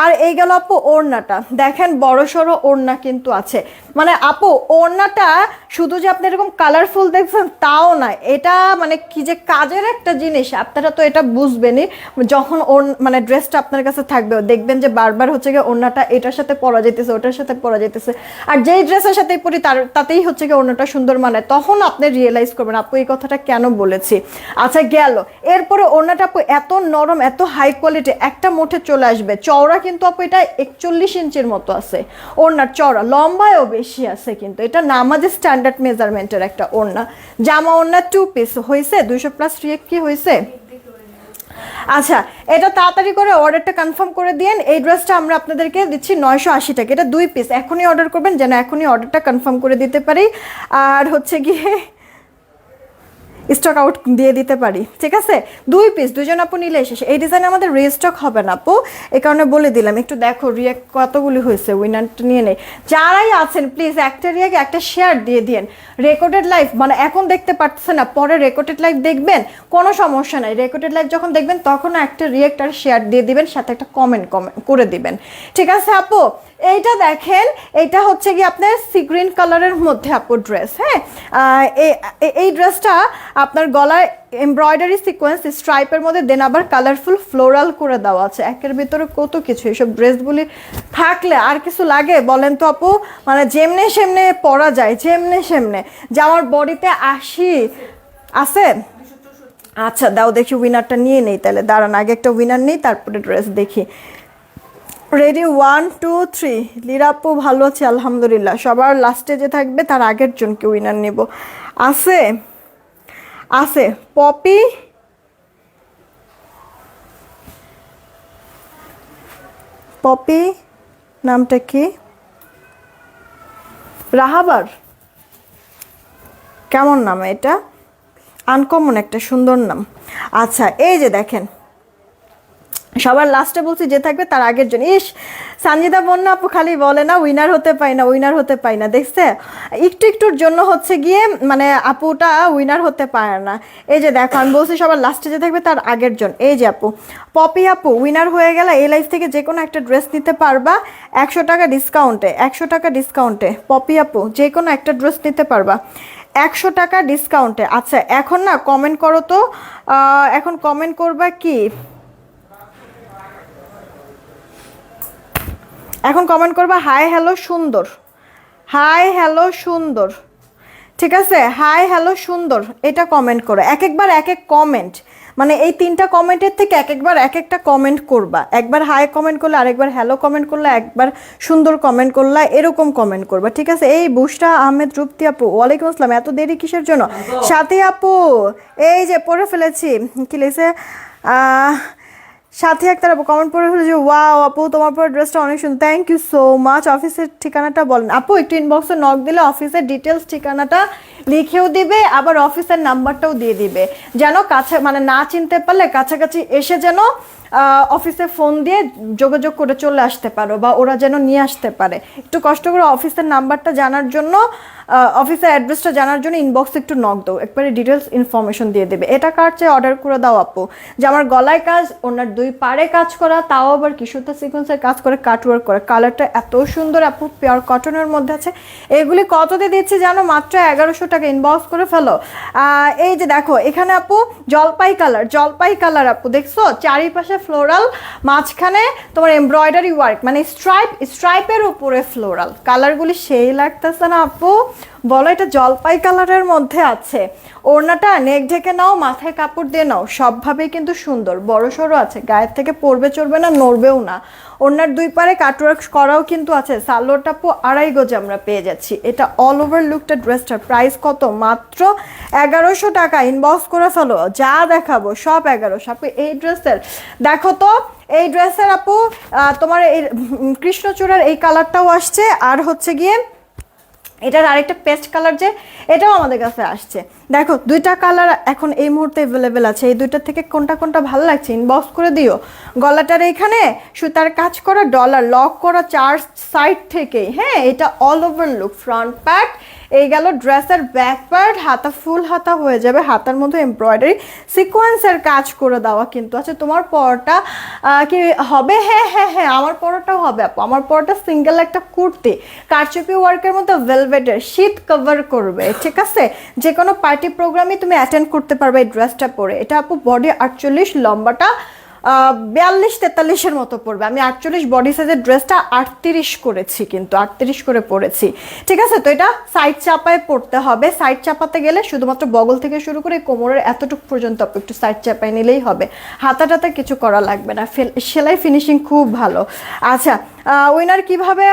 আর এই গেল আপু ওড়নাটা, দেখেন বড় সড়ো ওড়না কিন্তু আছে, মানে আপু ওড়নাটা শুধু যে আপনি এরকম কালারফুল দেখছেন তাও না, এটা মানে কি যে কাজের একটা জিনিস, আপনারা তো এটা বুঝবেনই যখন মানে ড্রেসটা আপনার কাছে থাকবে, দেখবেন যে বারবার হচ্ছে গিয়ে ওড়নাটা এটার সাথে পরা যেতেছে, ওটার সাথে পরা যেতেছে, আর যেই ড্রেসের সাথেই পরি তাতেই হচ্ছে গিয়ে ওড়নাটা সুন্দর, মানে তখন আপনি রিয়েলাইজ করবেন আপু এই কথাটা কেন বলেছি। আচ্ছা গেল, এরপরে ওড়নাটা আপু এত নরম, এত হাই কোয়ালিটি, একটা মুঠে চলে আসবে, চওড়া কিন্তু আপু এটা 41 ইঞ্চির মতো আছে, ওড়নার চওড়া, লম্বায়ও বেশি আছে, কিন্তু এটা নামাজের স্ট্যান্ডার্ড মেজারমেন্টের একটা ওড়না, জামা ওড়না 2 পিস হয়েছে 200+ রিয়েক্ট কি হয়েছে। আচ্ছা, এটা তাড়াতাড়ি করে অর্ডারটা কনফার্ম করে দিয়েন। এই ড্রেসটা আমরা আপনাদেরকে দিচ্ছি 980 টাকা, এটা 2 পিস। এখনই অর্ডার করবেন যেন এখনই অর্ডারটা কনফার্ম করে দিতে পারি, আর হচ্ছে গিয়ে স্টক আউট দিয়ে দিতে পারি, ঠিক আছে। 2 পিস, 2জন আপু নিলে এসে এই ডিজাইন আমাদের রিস্টক হবে না আপু, এই কারণে বলে দিলাম। একটু দেখো রিয়াক্ট কতগুলি হয়েছে, উইনারটা নিয়ে নেই। যারাই আছেন প্লিজ একটা রিয়াক্ট একটা শেয়ার দিয়ে দিন। রেকর্ডেড লাইভ মানে এখন দেখতে পাচ্ছেন না, পরে রেকর্ডেড লাইভ দেখবেন, কোনো সমস্যা নাই। রেকর্ডেড লাইভ যখন দেখবেন তখন একটা রিয়াক্ট আর শেয়ার দিয়ে দিবেন, সাথে একটা কমেন্ট করে দিবেন, ঠিক আছে আপু। এইটা দেখেন, এটা হচ্ছে কি আপনার সি গ্রিন কালারের মধ্যে আপু ড্রেস, হ্যাঁ। এই ড্রেসটা আপনার গলায় এমব্রয়ডারি সিকোয়েন্স স্ট্রাইপের মধ্যে দেন আবার কালারফুল ফ্লোরাল করে দেওয়া আছে। একের ভিতরে কত কিছু, এইসব ড্রেসগুলি থাকলে আর কিছু লাগে বলেন তো আপু? মানে যেমনে সেমনে পরা যায়, যেমনে সেমনে। যে আমার বডিতে 80 আছে। আচ্ছা দাও দেখি, উইনারটা নিয়ে নেই তাহলে, দাঁড়ান আগে একটা উইনার নেই তারপরে ড্রেস দেখি। রেডি 1 2 3। লিরাপু ভালো আছে আলহামদুলিল্লাহ। সবার লাস্টে যে থাকবে তার আগের জনকে উইনার নেব। আছে আছে পপি, পপি নামটা কি? রাহাবার, কেমন নাম এটা? আনকমন একটা সুন্দর নাম। আচ্ছা এই যে দেখেন, সবার লাস্টে বলছি যে থাকবে তার আগের জন। ইস সানজিদা বন্যা আপু খালি বলে না উইনার হতে পাই না, উইনার হতে পাই না, দেখছে একটু একটুর জন্য হচ্ছে গিয়ে মানে আপুটা উইনার হতে পারে না। এই যে দেখো আমি বলছি সবার লাস্টে যে থাকবে তার আগের জন। এই যে আপু পপি আপু উইনার হয়ে গেলে এই লাইফ থেকে যে কোনো একটা ড্রেস নিতে পারবা 100 টাকা ডিসকাউন্টে, 100 টাকা ডিসকাউন্টে। পপি আপু যে কোনো একটা ড্রেস নিতে পারবা 100 টাকা ডিসকাউন্টে। আচ্ছা এখন না কমেন্ট করো তো, এখন কমেন্ট করবা কি? এখন কমেন্ট করবা হাই হ্যালো সুন্দর, হাই হ্যালো সুন্দর, ঠিক আছে। হাই হ্যালো সুন্দর এটা কমেন্ট করো। এক একবার এক এক কমেন্ট, মানে এই 3টা কমেন্টের থেকে এক একবার এক একটা কমেন্ট করবা। একবার হাই কমেন্ট করলে, আরেকবার হ্যালো কমেন্ট করলে, একবার সুন্দর কমেন্ট করলা, এরকম কমেন্ট করবা, ঠিক আছে। এই বুশরা আহমেদ রূপতি আপু ওয়ালাইকুম আসসালাম, এত দেরি কিসের জন্য? সাথী আপু এই যে পড়ে ফেলেছি, কি লিখেছে সাথী একটা আপু কমেন্ট করে ফেলেছে, ওয়াও আপু তোমার পর ড্রেসটা অনেক সুন্দর, থ্যাংক ইউ সো মাচ। অফিসের ঠিকানাটা বলেন আপু, একটু ইনবক্সে নক দিলে অফিসের ডিটেলস ঠিকানাটা লিখেও দিবে, আবার অফিসের নাম্বারটাও দিয়ে দিবে, যেন কাছে মানে না চিনতে পারলে কাছাকাছি এসে যেন অফিসে ফোন দিয়ে যোগাযোগ করে চলে আসতে পারো, বা ওরা যেন নিয়ে আসতে পারে। একটু কষ্ট করে অফিসের নাম্বারটা জানার জন্য, অফিসের অ্যাড্রেসটা জানার জন্য ইনবক্সে একটু নক দাও, একবারে ডিটেলস ইনফরমেশন দিয়ে দেবে। এটা কার চেয়ে অর্ডার করে দাও আপু, যে আমার গলায় কাজ, ওনার 2 পাড়ে কাজ করা, তাও আবার কি সুতা সিকোয়েন্সের কাজ করে, কাটওয়ার্ক করে। কালারটা এত সুন্দর আপু, পিওর কটনের মধ্যে আছে। এগুলি কততে দিচ্ছি জানো? মাত্র 1100 টাকা। ইনবক্স করে ফেলো। এই যে দেখো এখানে আপু জলপাই কালার, জলপাই কালার আপু দেখছো, চারিপাশে ফ্লোরাল, মাঝখানে তোমার এমব্রয়ডারি ওয়ার্ক, মানে স্ট্রাইপের উপরে ফ্লোরাল। কালারগুলি সেই লাগতেছে না আপু? বলো এটা জলপাই কালারের মধ্যে আছে। ওড়নাটা নেক ঢেকে নাও, মাথায় কাপড় দিয়ে নাও, সবভাবেই কিন্তু সুন্দর, বড় সড়ো আছে, গায়ের থেকে পড়বে চড়বে না, নড়বেও না। ওড়নার 2 পারে কাটওয়ার্ক করাও কিন্তু আছে। সালোয়ারটা আপু 2.5 গজ আমরা পেয়ে যাচ্ছি। এটা অল ওভার লুকটা ড্রেসটার প্রাইস কত? মাত্র 1100 টাকা। ইনবক্স করে ফেলো, যা দেখাবো সব 1100 আপু। এই ড্রেসের দেখো তো, এই ড্রেসের আপু তোমার এই কৃষ্ণচূড়ার এই কালারটাও আসছে, আর হচ্ছে গিয়ে এটার আরেকটা পেস্ট কালার যে এটাও আমাদের কাছে আসছে। দেখো 2টা কালার এখন এই মুহূর্তে অ্যাভেলেবেল আছে। এই 2টার থেকে কোনটা কোনটা ভালো লাগছে ইনবক্স করে দিও। গলাটার এখানে সুতার কাজ করা, ডলার লক করা 4 সাইড থেকেই, হ্যাঁ। এটা all over look, front part, এই গেল ড্রেসের ব্যাক পার্ট, হাতা ফুল হাতা হয়ে যাবে, হাতার মধ্যে এমব্রয়ডারি সিকোয়েন্সের কাজ করে দেওয়া কিন্তু আছে। তোমার পরটা কি হবে? হ্যাঁ হ্যাঁ হ্যাঁ আমার পরটাও হবে আপু। আমার পরটা সিঙ্গেল একটা কুর্তি, কারচুপি ওয়ার্কের মধ্যে ভেলভেটের, শীত কভার করবে, ঠিক আছে। যে কোনো পার্টি প্রোগ্রামে তুমি অ্যাটেন্ড করতে পারবে এই ড্রেসটা পরে। এটা আপু বডি 48, লম্বাটা 42-43-এর মতো পড়বে। আমি 48 বডি সাইজের ড্রেসটা 38 করেছি, কিন্তু 38 করে পরেছি, ঠিক আছে। তো এটা সাইড চাপায় পড়তে হবে। সাইড চাপাতে গেলে শুধুমাত্র বগল থেকে শুরু করে কোমরের এতটুকু পর্যন্ত একটু সাইড চাপায় নিলেই হবে, হাতাটাতে কিছু করা লাগবে না। সেলাই ফিনিশিং খুব ভালো। আচ্ছা উইনার কিভাবে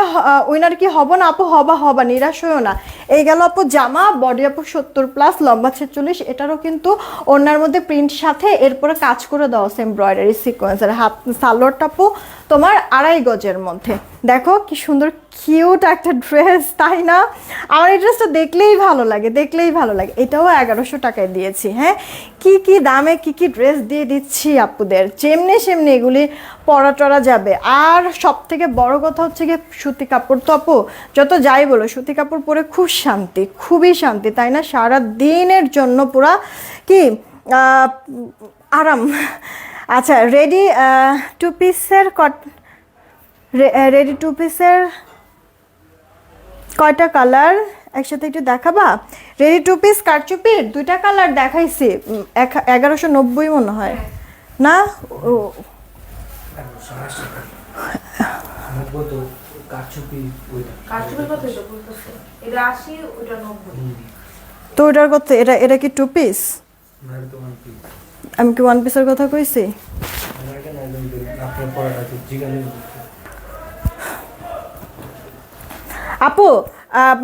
উইনার কি হব না আপু, হবা নিরাশ হয়েও না। এই গেল আপু জামা, বডি আপু 70+, লম্বা 46। এটারও কিন্তু ওনার মধ্যে প্রিন্ট সাথে এরপরে কাজ করে দেওয়া আছে এমব্রয়ডারি সিকোয়েন্সের। হাত সালোয়ারটা আপু তোমার 2.5 গজের মধ্যে। দেখো কি সুন্দর কিউট একটা ড্রেস, তাই না? আমার এই ড্রেসটা দেখলেই ভালো লাগে, দেখলেই ভালো লাগে। এটাও 1100 টাকায় দিয়েছি। হ্যাঁ, কি দামে কি ড্রেস দিয়ে দিচ্ছি আপুদের, যেমনি সেমনি এগুলি পরা টরা যাবে। আর সব থেকে বড় কথা হচ্ছে গিয়ে সুতি কাপড় তো আপু, যত যাই বলো সুতি কাপড় পরে খুব শান্তি, খুবই শান্তি, তাই না? সারা দিনের জন্য পুরা কি আরাম। আচ্ছা, রেডি 2 পিসের রেডি 2 পিসের কয়টা কালার একসাথে একটু দেখাবা? রেডি 2 পিস কারচুপির 2টা কালার দেখাইছি, 1190 মনে হয় না? তো ওটার কথা, এটা কি 2 পিস? আমি কি 1 পিসের কথা কইছি? আপু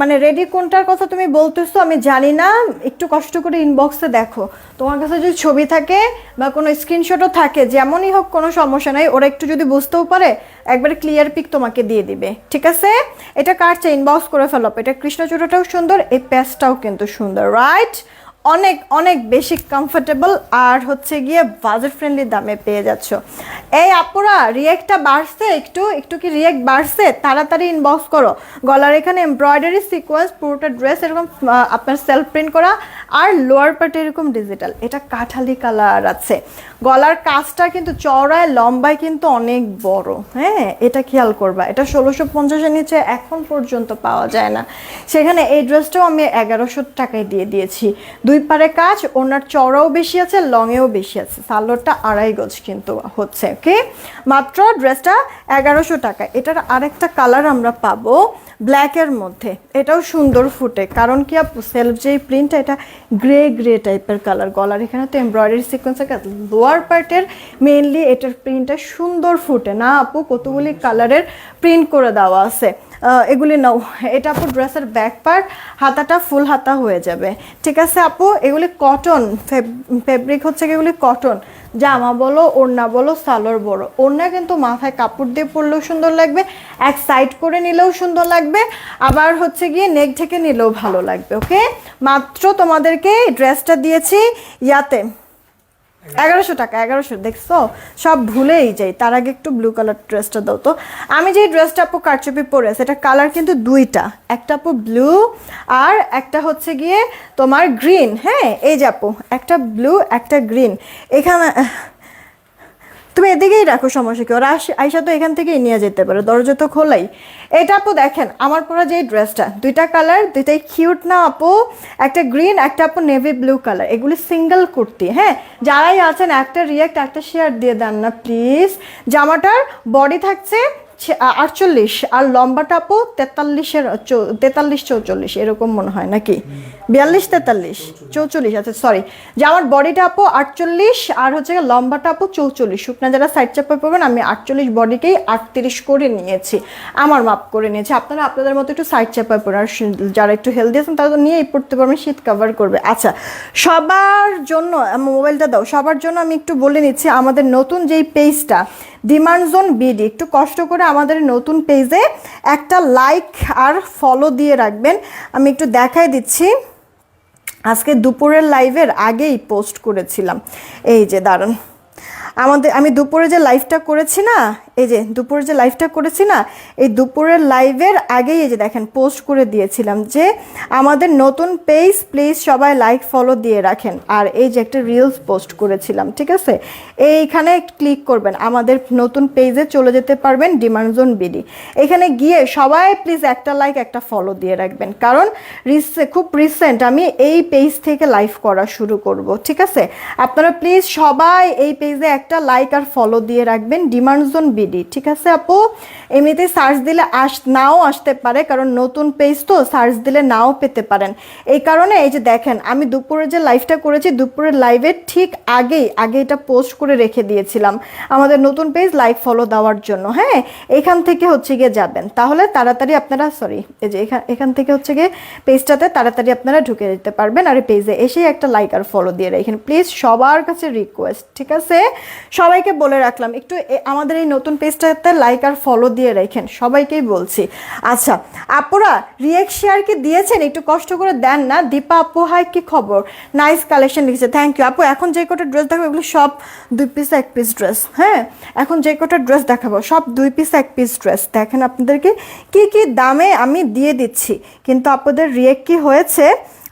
মানে রেডি কোনটার কথা তুমি বলতেছো আমি জানি না, একটু কষ্ট করে ইনবক্সে দেখো। তোমার কাছে যদি ছবি থাকে বা কোনো স্ক্রিনশটও থাকে, যেমনই হোক কোনো সমস্যা নাই, ওরা একটু যদি বুঝতেও পারে একবারে ক্লিয়ার পিক তোমাকে দিয়ে দিবে, ঠিক আছে? এটা কার চাই ইনবক্স করে ফেলো। এটা কৃষ্ণচূড়াটাও সুন্দর, এই প্যাচটাও কিন্তু সুন্দর, রাইট? অনেক অনেক বেশি কমফোর্টেবল আর হচ্ছে গিয়ে বাজেট ফ্রেন্ডলি দামে পেয়ে যাচ্ছ। এই আপুরা রিয়েক্টটা বাড়ছে, একটু কি রিয়েক্ট বাড়ছে? তাড়াতাড়ি ইনবক্স করো। গলার এখানে এমব্রয়ডারি সিকোয়েন্স, পুরোটা ড্রেস এরকম আপনার সেলফ প্রিন্ট করা, আর লোয়ার পার্টে এরকম ডিজিটাল। এটা কাঠালি কালার আছে। গলার কাজটা কিন্তু চওড়ায় লম্বায় কিন্তু অনেক বড়। হ্যাঁ, এটা খেয়াল করবা। এটা 1650-এর নিচে এখন পর্যন্ত পাওয়া যায় না। সেখানে এই ড্রেসটাও আমি 1100 টাকায় দিয়ে দিয়েছি। 2 পারে কাজ, ওনার চওড়াও বেশি আছে, লংয়েও বেশি আছে। সালোয়ারটা 2.5 গজ কিন্তু হচ্ছে। ওকে, মাত্র ড্রেসটা 1100 টাকা। এটার আরেকটা কালার আমরা পাবো ব্ল্যাকের মধ্যে, এটাও সুন্দর ফুটে। কারণ কি আপু, সেলফ যেই প্রিন্টটা, এটা গ্রে টাইপের কালার। গলার এখানে তো এমব্রয়ডারি সিকোয়েন্সের কাজ, লোয়ার পার্টের মেইনলি এটার প্রিন্টটা সুন্দর ফুটে না আপু? কতগুলি কালারের প্রিন্ট করে দেওয়া আছে। এগুলি নাও। এটা আপু ড্রেসের ব্যাক পার্ট, হাতাটা ফুল হাতা হয়ে যাবে, ঠিক আছে আপু? এগুলি কটন ফেব্রিক হচ্ছে, এগুলি কটন। জামা বলো, ওড়না বলো, সালোয়ার বড়। ওড়না কিন্তু মাথায় কাপড় দিয়ে পরলেও সুন্দর লাগবে, এক সাইড করে নিলেও সুন্দর লাগবে, আবার হচ্ছে গিয়ে নেক ঢেকে নিলেও ভালো লাগবে। ওকে, মাত্র তোমাদেরকে ড্রেসটা দিয়েছি ইয়াতে 1100 টাকা। 1100, দেখছো? সব ভুলেই যাই। তার আগে একটু ব্লু কালার ড্রেসটা দাও তো। আমি যে ড্রেসটা আপু কারচুপি পরে আছে, এটা কালার কিন্তু 2টা, একটা আপু ব্লু আর একটা হচ্ছে গিয়ে তোমার গ্রিন। হ্যাঁ, এই যে আপু একটা ব্লু একটা গ্রিন। এখানে তুমি এদিকেই রাখো, সমস্যা কি? ওরা আইসা তো এখান থেকেই নিয়ে যেতে পারে, দরজা তো খোলাই। এটা আপু দেখেন আমার পরা যে ড্রেসটা, 2টা কালার, 2টাই কিউট না আপু? একটা গ্রিন, একটা আপু নেভি ব্লু কালার। এগুলি সিঙ্গেল কুর্তি। হ্যাঁ, যারাই আছেন একটা রিয়েক্ট একটা শেয়ার দিয়ে দেন না প্লিজ। জামাটার বডি থাকছে 48 আর লম্বাটা আপু 43-44 এরকম মনে হয়, নাকি 42, 43, 44? আচ্ছা সরি, যে আমার বডিটা আপু 48 আর হচ্ছে লম্বাটা আপু 44। শুকনা যারা সাইড চাপা পাবেন, আমি 48 বডিকেই 38 করে নিয়েছি, আমার মাপ করে নিয়েছি। আপনারা আপনাদের মতো একটু সাইড চাপা পড়েন, আর যারা একটু হেলদি আছেন তারা তো নিয়েই পড়তে পারবেন, শীত কভার করবে। আচ্ছা, সবার জন্য মোবাইলটা দাও, সবার জন্য আমি একটু বলে নিচ্ছি আমাদের নতুন যেই পেজটা ডিমান্ড জোন বিডি, একটু কষ্ট করে আমাদের নতুন পেজে একটা লাইক আর ফলো দিয়ে রাখবেন। আমি একটু দেখাই দিচ্ছি, আজকে দুপুরের লাইভের আগেই পোস্ট করেছিলাম। এই যে দাঁড়ান, আমি দুপুরে যে লাইভটা করেছি না, এই যে দুপুরে যে লাইভটা করেছি না, এই দুপুরের লাইভের আগেই এই যে দেখেন পোস্ট করে দিয়েছিলাম যে আমাদের নতুন পেজ প্লিজ সবাই লাইক ফলো দিয়ে রাখেন। আর এই যে একটা রিলস পোস্ট করেছিলাম, ঠিক আছে? এইখানে ক্লিক করবেন, আমাদের নতুন পেজে চলে যেতে পারবেন, ডিমান্ড জোন বিডি। এখানে গিয়ে সবাই প্লিজ একটা লাইক একটা ফলো দিয়ে রাখবেন, কারণ খুব রিসেন্ট আমি এই পেজ থেকে লাইভ করা শুরু করব, ঠিক আছে? আপনারা প্লিজ সবাই এই পেজে একটা লাইক আর ফলো দিয়ে রাখবেন, ডিমান্ড জোন বিডি, ঠিক আছে আপু? এমনিতে সার্চ দিলে নাও আসতে পারে, কারণ নতুন পেজ তো সার্চ দিলে নাও পেতে পারেন। এই কারণে এই যে দেখেন আমি দুপুরে যে লাইভটা করেছি, দুপুরের লাইভের ঠিক আগে এটা পোস্ট করে রেখে দিয়েছিলাম আমাদের নতুন পেজ লাইক ফলো দেওয়ার জন্য। হ্যাঁ, এখান থেকে হচ্ছে গিয়ে যাবেন, তাহলে তাড়াতাড়ি আপনারা এই যে এখান থেকে হচ্ছে গিয়ে পেজটাতে তাড়াতাড়ি আপনারা ঢুকে যেতে পারবেন। আর এই পেজে এসে একটা লাইক আর ফলো দিয়ে রাখেন প্লিজ, সবার কাছে রিকোয়েস্ট, ঠিক আছে? সবাইকে বলে রাখলাম একটু আমাদের এই নতুন পেজটাতে লাইক আর ফলো দিয়ে রাখেন, সবাইকেই বলছি। আচ্ছা আপুরা রিয়েক্ট শেয়ার কি দিয়েছেন? একটু কষ্ট করে দেন না। দীপা আপু হাই, কি খবর? নাইস কালেকশন লিখেছে, থ্যাংক ইউ আপু। এখন যে কটা ড্রেস দেখাবো এগুলো সব 2 পিস 1 পিস ড্রেস। হ্যাঁ, এখন যে কটা ড্রেস দেখাবো সব 2 পিস 1 পিস ড্রেস। দেখেন আপনাদেরকে কি কি দামে আমি দিয়ে দিচ্ছি, কিন্তু আপনাদের রিয়েক্ট কি হয়েছে?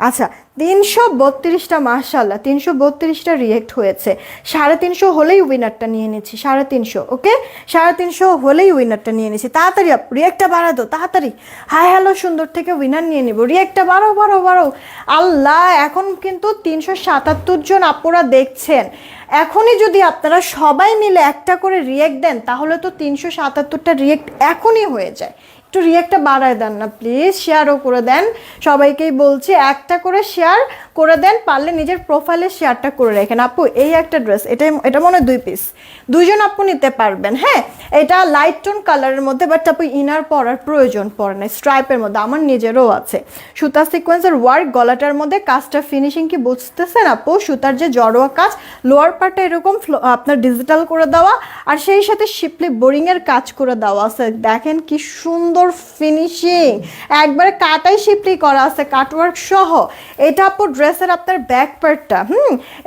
আচ্ছা 332টা, মাশাআল্লাহ 332টা রিয়েক্ট হয়েছে। 350 হলেই উইনারটা নিয়ে নিচ্ছি, 350। ওকে, 350 হলেই উইনারটা নিয়ে নিচ্ছি। তাড়াতাড়ি আপ রিয়েক্টটা বাড়া দো, তাড়াতাড়ি। হাই হ্যালো সুন্দর থেকে উইনার নিয়ে নিব, রিয়েক্টটা বাড়াও। আল্লাহ, এখন কিন্তু 377 জন আপুরা দেখছেন। এখনই যদি আপনারা সবাই মিলে একটা করে রিয়েক্ট দেন তাহলে তো 377টা রিয়েক্ট এখনই হয়ে যায়। একটু রিয়েক্টটা বাড়ায় দেন না প্লিজ, শেয়ারও করে দেন। সবাইকেই বলছি একটা করে শেয়ার করে দেন, পারলে নিজের প্রোফাইলে শেয়ারটা করে রাখেন। আপু এই একটা ড্রেস, এটা মনে হয় 2 পিস, 2 জন আপু নিতে পারবেন। হ্যাঁ, এটা লাইট টোন কালারের মধ্যে, বাট আপু ইনার পরার প্রয়োজন পড়ে না। স্ট্রাইপের মধ্যে আমার নিজেরও আছে, সুতা সিকোয়েন্সের ওয়ার্ক, গলাটার মধ্যে কাজটা ফিনিশিং কি বুঝতেছেন আপু? সুতার যে জড়োয়া কাজ, লোয়ার পার্টটা এরকম আপনার ডিজিটাল করে দেওয়া, আর সেই সাথে শিপলি বোরিংয়ের কাজ করে দেওয়া আছে। দেখেন কি সুন্দর ফিনিশিং, একবারে কাটাই শিপলি করা আছে কাটওয়ার্ক সহ। এটা আপু ড্রেসের আপনার ব্যাক পার্টটা,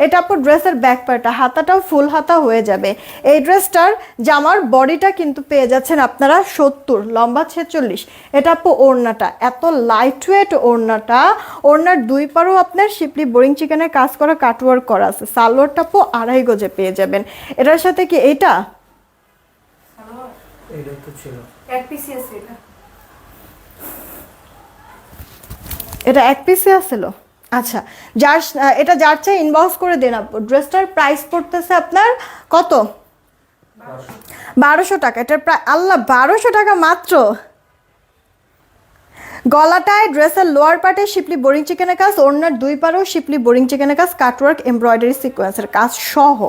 এটা আপু ড্রেসের ব্যাক পার্টটা, হাতাটাও ফুল হাতা হয়ে যাবে। এই ড্রেসটার জামার বডিটা কিন্তু পেয়ে যাচ্ছেন আপনারা 70, লম্বা 46। এটা আপু ওড়নাটা, এত লাইট ওয়েট ওড়নাটা, ওড়নার 2 পারও আপনার শিপলি বোরিং চিকেনের কাজ করা কাটওয়ার্ক করা আছে। সালোয়ারটা আপু 2.5 গজে পেয়ে যাবেন। এটার সাথে কি এটা তো ছিল এক পিসি আছে, এটা 1 পিসে আসছিল। আচ্ছা, এটা যার চাই ইনবক্স করে দেন আপু। ড্রেসটার প্রাইস পড়তেছে আপনার কত? 1200 টাকা। এটার প্রায় আল্লাহ 1200 টাকা মাত্র। গলাটায় ড্রেসের লোয়ার পার্টে শিপলি বোরিং চিকেনের কাজ, ওড়নার 2 পারেও শিপলি বোরিং চিকেনের কাজ, কাটওয়ার্ক এমব্রয়ডারি সিকোয়েন্সের কাজ সহ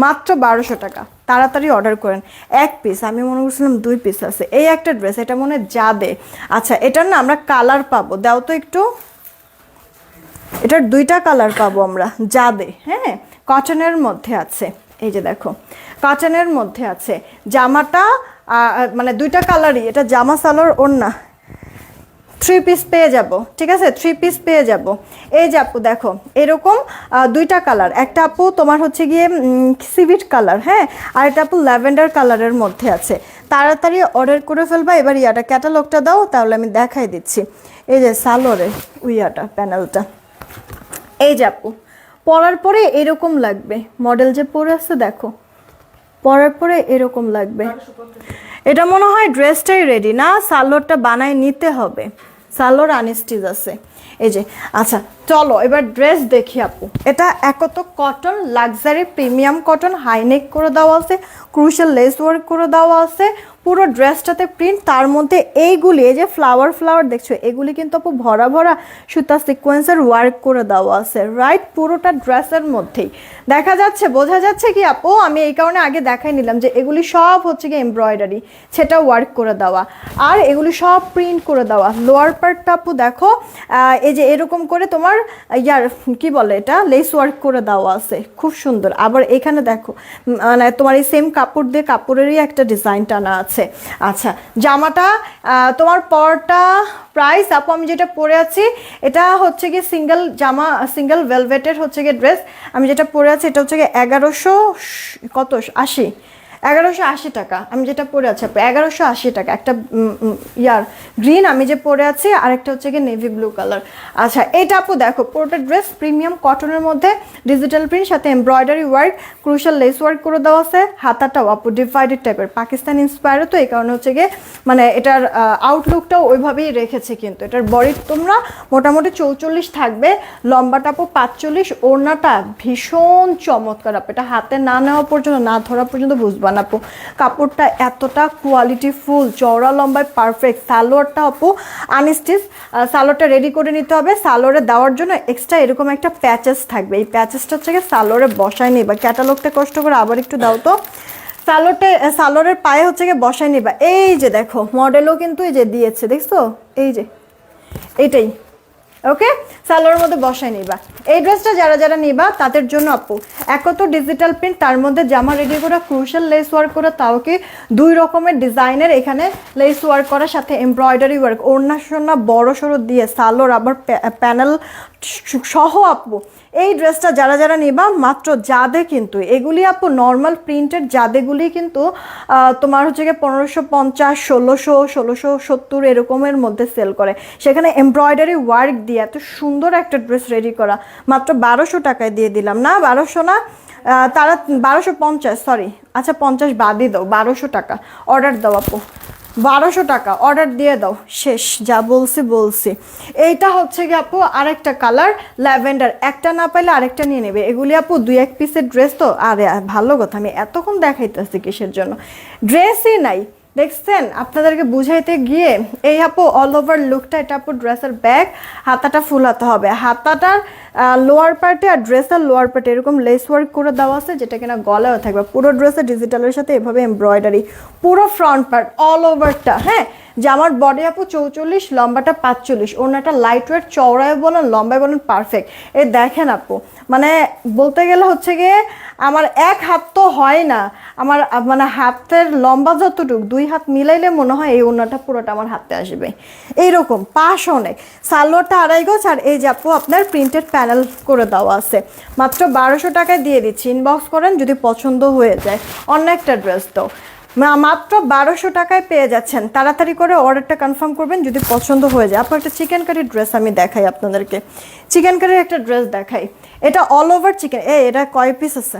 মাত্র 1200 টাকা। তাড়াতাড়ি অর্ডার করেন। 1 পিস, আমি মনে করছিলাম 2 পিস আছে। এই একটা ড্রেস, এটা মনে যাবে। আচ্ছা, এটার না আমরা কালার পাবো, দাও তো একটু। এটার 2টা কালার পাবো আমরা, যাবে। হ্যাঁ, কটনের মধ্যে আছে, এই যে দেখো কটনের মধ্যে আছে। জামাটা মানে 2টা কালারই, এটা জামা সালোয়ার ওড়না 3 পিস পেয়ে যাব, ঠিক আছে? 3 পিস পেয়ে যাব। এই যে আপু দেখো এরকম 2টা কালার, একটা আপু তোমার হচ্ছে গিয়ে সিভিট কালার, হ্যাঁ, আর একটা আপু ল্যাভেন্ডার কালারের মধ্যে আছে। তাড়াতাড়ি অর্ডার করে ফেলবা। এবার ইয়াটা ক্যাটালগটা দাও, তাহলে আমি দেখাই দিচ্ছি। এই যে সালোয়ারের উইয়াটা প্যানেলটা, এই যে আপু পরার পরে এরকম লাগবে। মডেল যে পরে আছে দেখো, পরার পরে এরকম লাগবে। এটা মনে হয় ড্রেসটাই রেডি না, সালোয়ারটা বানায় নিতে হবে। সালোয়ার আনস্টিচ আছে, এই যে। আচ্ছা চলো এবার ড্রেস দেখি আপু। এটা একত cotton, luxury premium cotton, high neck করে দেওয়া আছে, ক্রুশাল লেস ওয়ার্ক করে দেওয়া আছে। পুরো ড্রেসটাতে প্রিন্ট, তার মধ্যে এইগুলি এই যে ফ্লাওয়ার দেখছো, এগুলি কিন্তু আপু ভরা ভরা সুতা সিকোয়েন্সের ওয়ার্ক করে দেওয়া আছে, রাইট? পুরোটা ড্রেসের মধ্যেই দেখা যাচ্ছে, বোঝা যাচ্ছে কি আপু? আমি এই কারণে আগে দেখাই নিলাম যে এগুলি সব হচ্ছে কি এমব্রয়ডারি, সেটা ওয়ার্ক করে দেওয়া, আর এগুলি সব প্রিন্ট করে দেওয়া। লোয়ার পার্টটা আপু দেখো এই যে এরকম করে তোমার ইয়ার কি বলে এটা, লেস ওয়ার্ক করে দেওয়া আছে, খুব সুন্দর। আবার এখানে দেখো মানে তোমার এই সেম কাপড় দিয়ে কাপড়েরই একটা ডিজাইন টানা আছে। আচ্ছা, জামাটা তোমার পরটা প্রাইস আপু আমি যেটা পরে আছি এটা হচ্ছে গিয়ে সিঙ্গেল জামা, সিঙ্গেল ভেলভেটের হচ্ছে গিয়ে ড্রেস। আমি যেটা পরে আছি এটা হচ্ছে গিয়ে 1180 1180 টাকা আমি যেটা পরে আছি আপু, 1180 টাকা। একটা গ্রিন আমি যে পরে আছি, আর একটা হচ্ছে গিয়ে নেভি ব্লু কালার। আচ্ছা এটা আপু দেখো, পুরোটা ড্রেস প্রিমিয়াম কটনের মধ্যে ডিজিটাল প্রিন্ট, সাথে embroidery work, crucial less work করে দেওয়া আছে। হাতাটাও আপু ডিভাইডেড টাইপের, পাকিস্তান ইন্সপায়ার, তো এই কারণে হচ্ছে গিয়ে মানে এটার আউটলুকটাও ওইভাবেই রেখেছে। কিন্তু এটার বডি তোমরা মোটামুটি 44 থাকবে, লম্বাটা আপু 45, ওড়নাটা ভীষণ চমৎকার আপু। এটা হাতে না নেওয়া পর্যন্ত, না ধরা পর্যন্ত বুঝবা না আপু, কাপড়টা এতটা কোয়ালিটি ফুল, চওড়া লম্বায় পারফেক্ট। সালোয়ারটা আপু আনস্টিচ, সালোয়ারটা রেডি করে নিতে হবে। সালোয়ারে দেওয়ার জন্য এক্সট্রা এরকম একটা প্যাচেস থাকবে, এই প্যাচেসটা হচ্ছে গিয়ে সালোয়ারে বসায় নিবা। ক্যাটালগটা কষ্ট করে আবার একটু দাও তো। সালোয়ারের পায়ে হচ্ছে গিয়ে বসায় নিবা। এই যে দেখো মডেলও কিন্তু এই যে দিয়েছে, দেখছো এই যে এইটাই, ওকে সালোয়ারের মধ্যে বসায় নিবা। এই ড্রেসটা যারা যারা নিবা তাদের জন্য আপু এক তো ডিজিটাল প্রিন্ট, তার মধ্যে জামা রেডি করা, ক্রুশাল লেস ওয়ার্ক করা, তাও কি 2 রকমের ডিজাইনের এখানে লেস ওয়ার্ক করার সাথে এমব্রয়ডারি ওয়ার্ক, ওড়না সোনা বড় সড়ো দিয়ে, সালোয়ার আবার প্যানেল সহ আপু। এই ড্রেসটা যারা যারা নিবা মাত্র জাদে, কিন্তু এগুলি আপু নর্মাল প্রিন্টের জাদেগুলি কিন্তু তোমার হচ্ছে গিয়ে 1550, 1670 এরকমের মধ্যে সেল করে। সেখানে এমব্রয়ডারি ওয়ার্ক দিয়ে এত সুন্দর একটা ড্রেস রেডি করা মাত্র 1200 টাকায় দিয়ে দিলাম। না 1200 না, তারা 1250, সরি আচ্ছা 50 বাদই দাও, 1200 টাকা অর্ডার দাও আপু, 1200 টাকা অর্ডার দিয়ে দাও, শেষ, যা বলছি। এইটা হচ্ছে কি আপু আরেকটা কালার ল্যাভেন্ডার, একটা না পাইলে আরেকটা নিয়ে নেবে। এগুলি আপু 2-1 পিসের ড্রেস তো, আরে ভালো কথা, আমি এতক্ষণ দেখাইতেছি কিসের জন্য, ড্রেসই নাই দেখছেন আপনাদেরকে বুঝাইতে গিয়ে। এই আপু অল ওভার লুকটা, এটা আপু ড্রেসের ব্যাক, হাতাটা ফুল হাতা হবে, হাতাটার লোয়ার পার্টে আর ড্রেসের লোয়ার পার্টে এরকম লেস ওয়ার্ক করে দেওয়া আছে, যেটা কিনা গলায়ও থাকবে। পুরো ড্রেসের ডিজিটালের সাথে এভাবে এমব্রয়ডারি, পুরো ফ্রন্ট পার্ট অল ওভারটা। হ্যাঁ জামার বডি আপু 44, লম্বাটা 45, ওনাটা লাইট ওয়েট, চওড়ায় বলেন লম্বায় বলেন পারফেক্ট। এই দেখেন আপু, মানে বলতে গেলে হচ্ছে গিয়ে আমার এক হাত তো হয় না, আমার মানে হাতের লম্বা যতটুকু 2 হাত মিলাইলে মনে হয় এই ওড়নাটা পুরোটা আমার হাতে আসবে। এইরকম পাশ অনেক, সালোয়ারটা 2.5 গজ, আর এই যে আপু আপনার প্রিন্টেড প্যানেল করে দেওয়া আছে। মাত্র 1200 টাকায় দিয়ে দিচ্ছি, ইনবক্স করেন যদি পছন্দ হয়ে যায়। অন্য একটা ড্রেস তো মাত্র 1200 টাকায় পেয়ে যাচ্ছেন, তাড়াতাড়ি করে অর্ডারটা কনফার্ম করবেন যদি পছন্দ হয়ে যায়। আপনার একটা চিকেন কারির ড্রেস আমি দেখাই আপনাদেরকে, চিকেন কারির একটা ড্রেস দেখাই। এটা অল ওভার চিকেন, এটা কয় পিস আছে?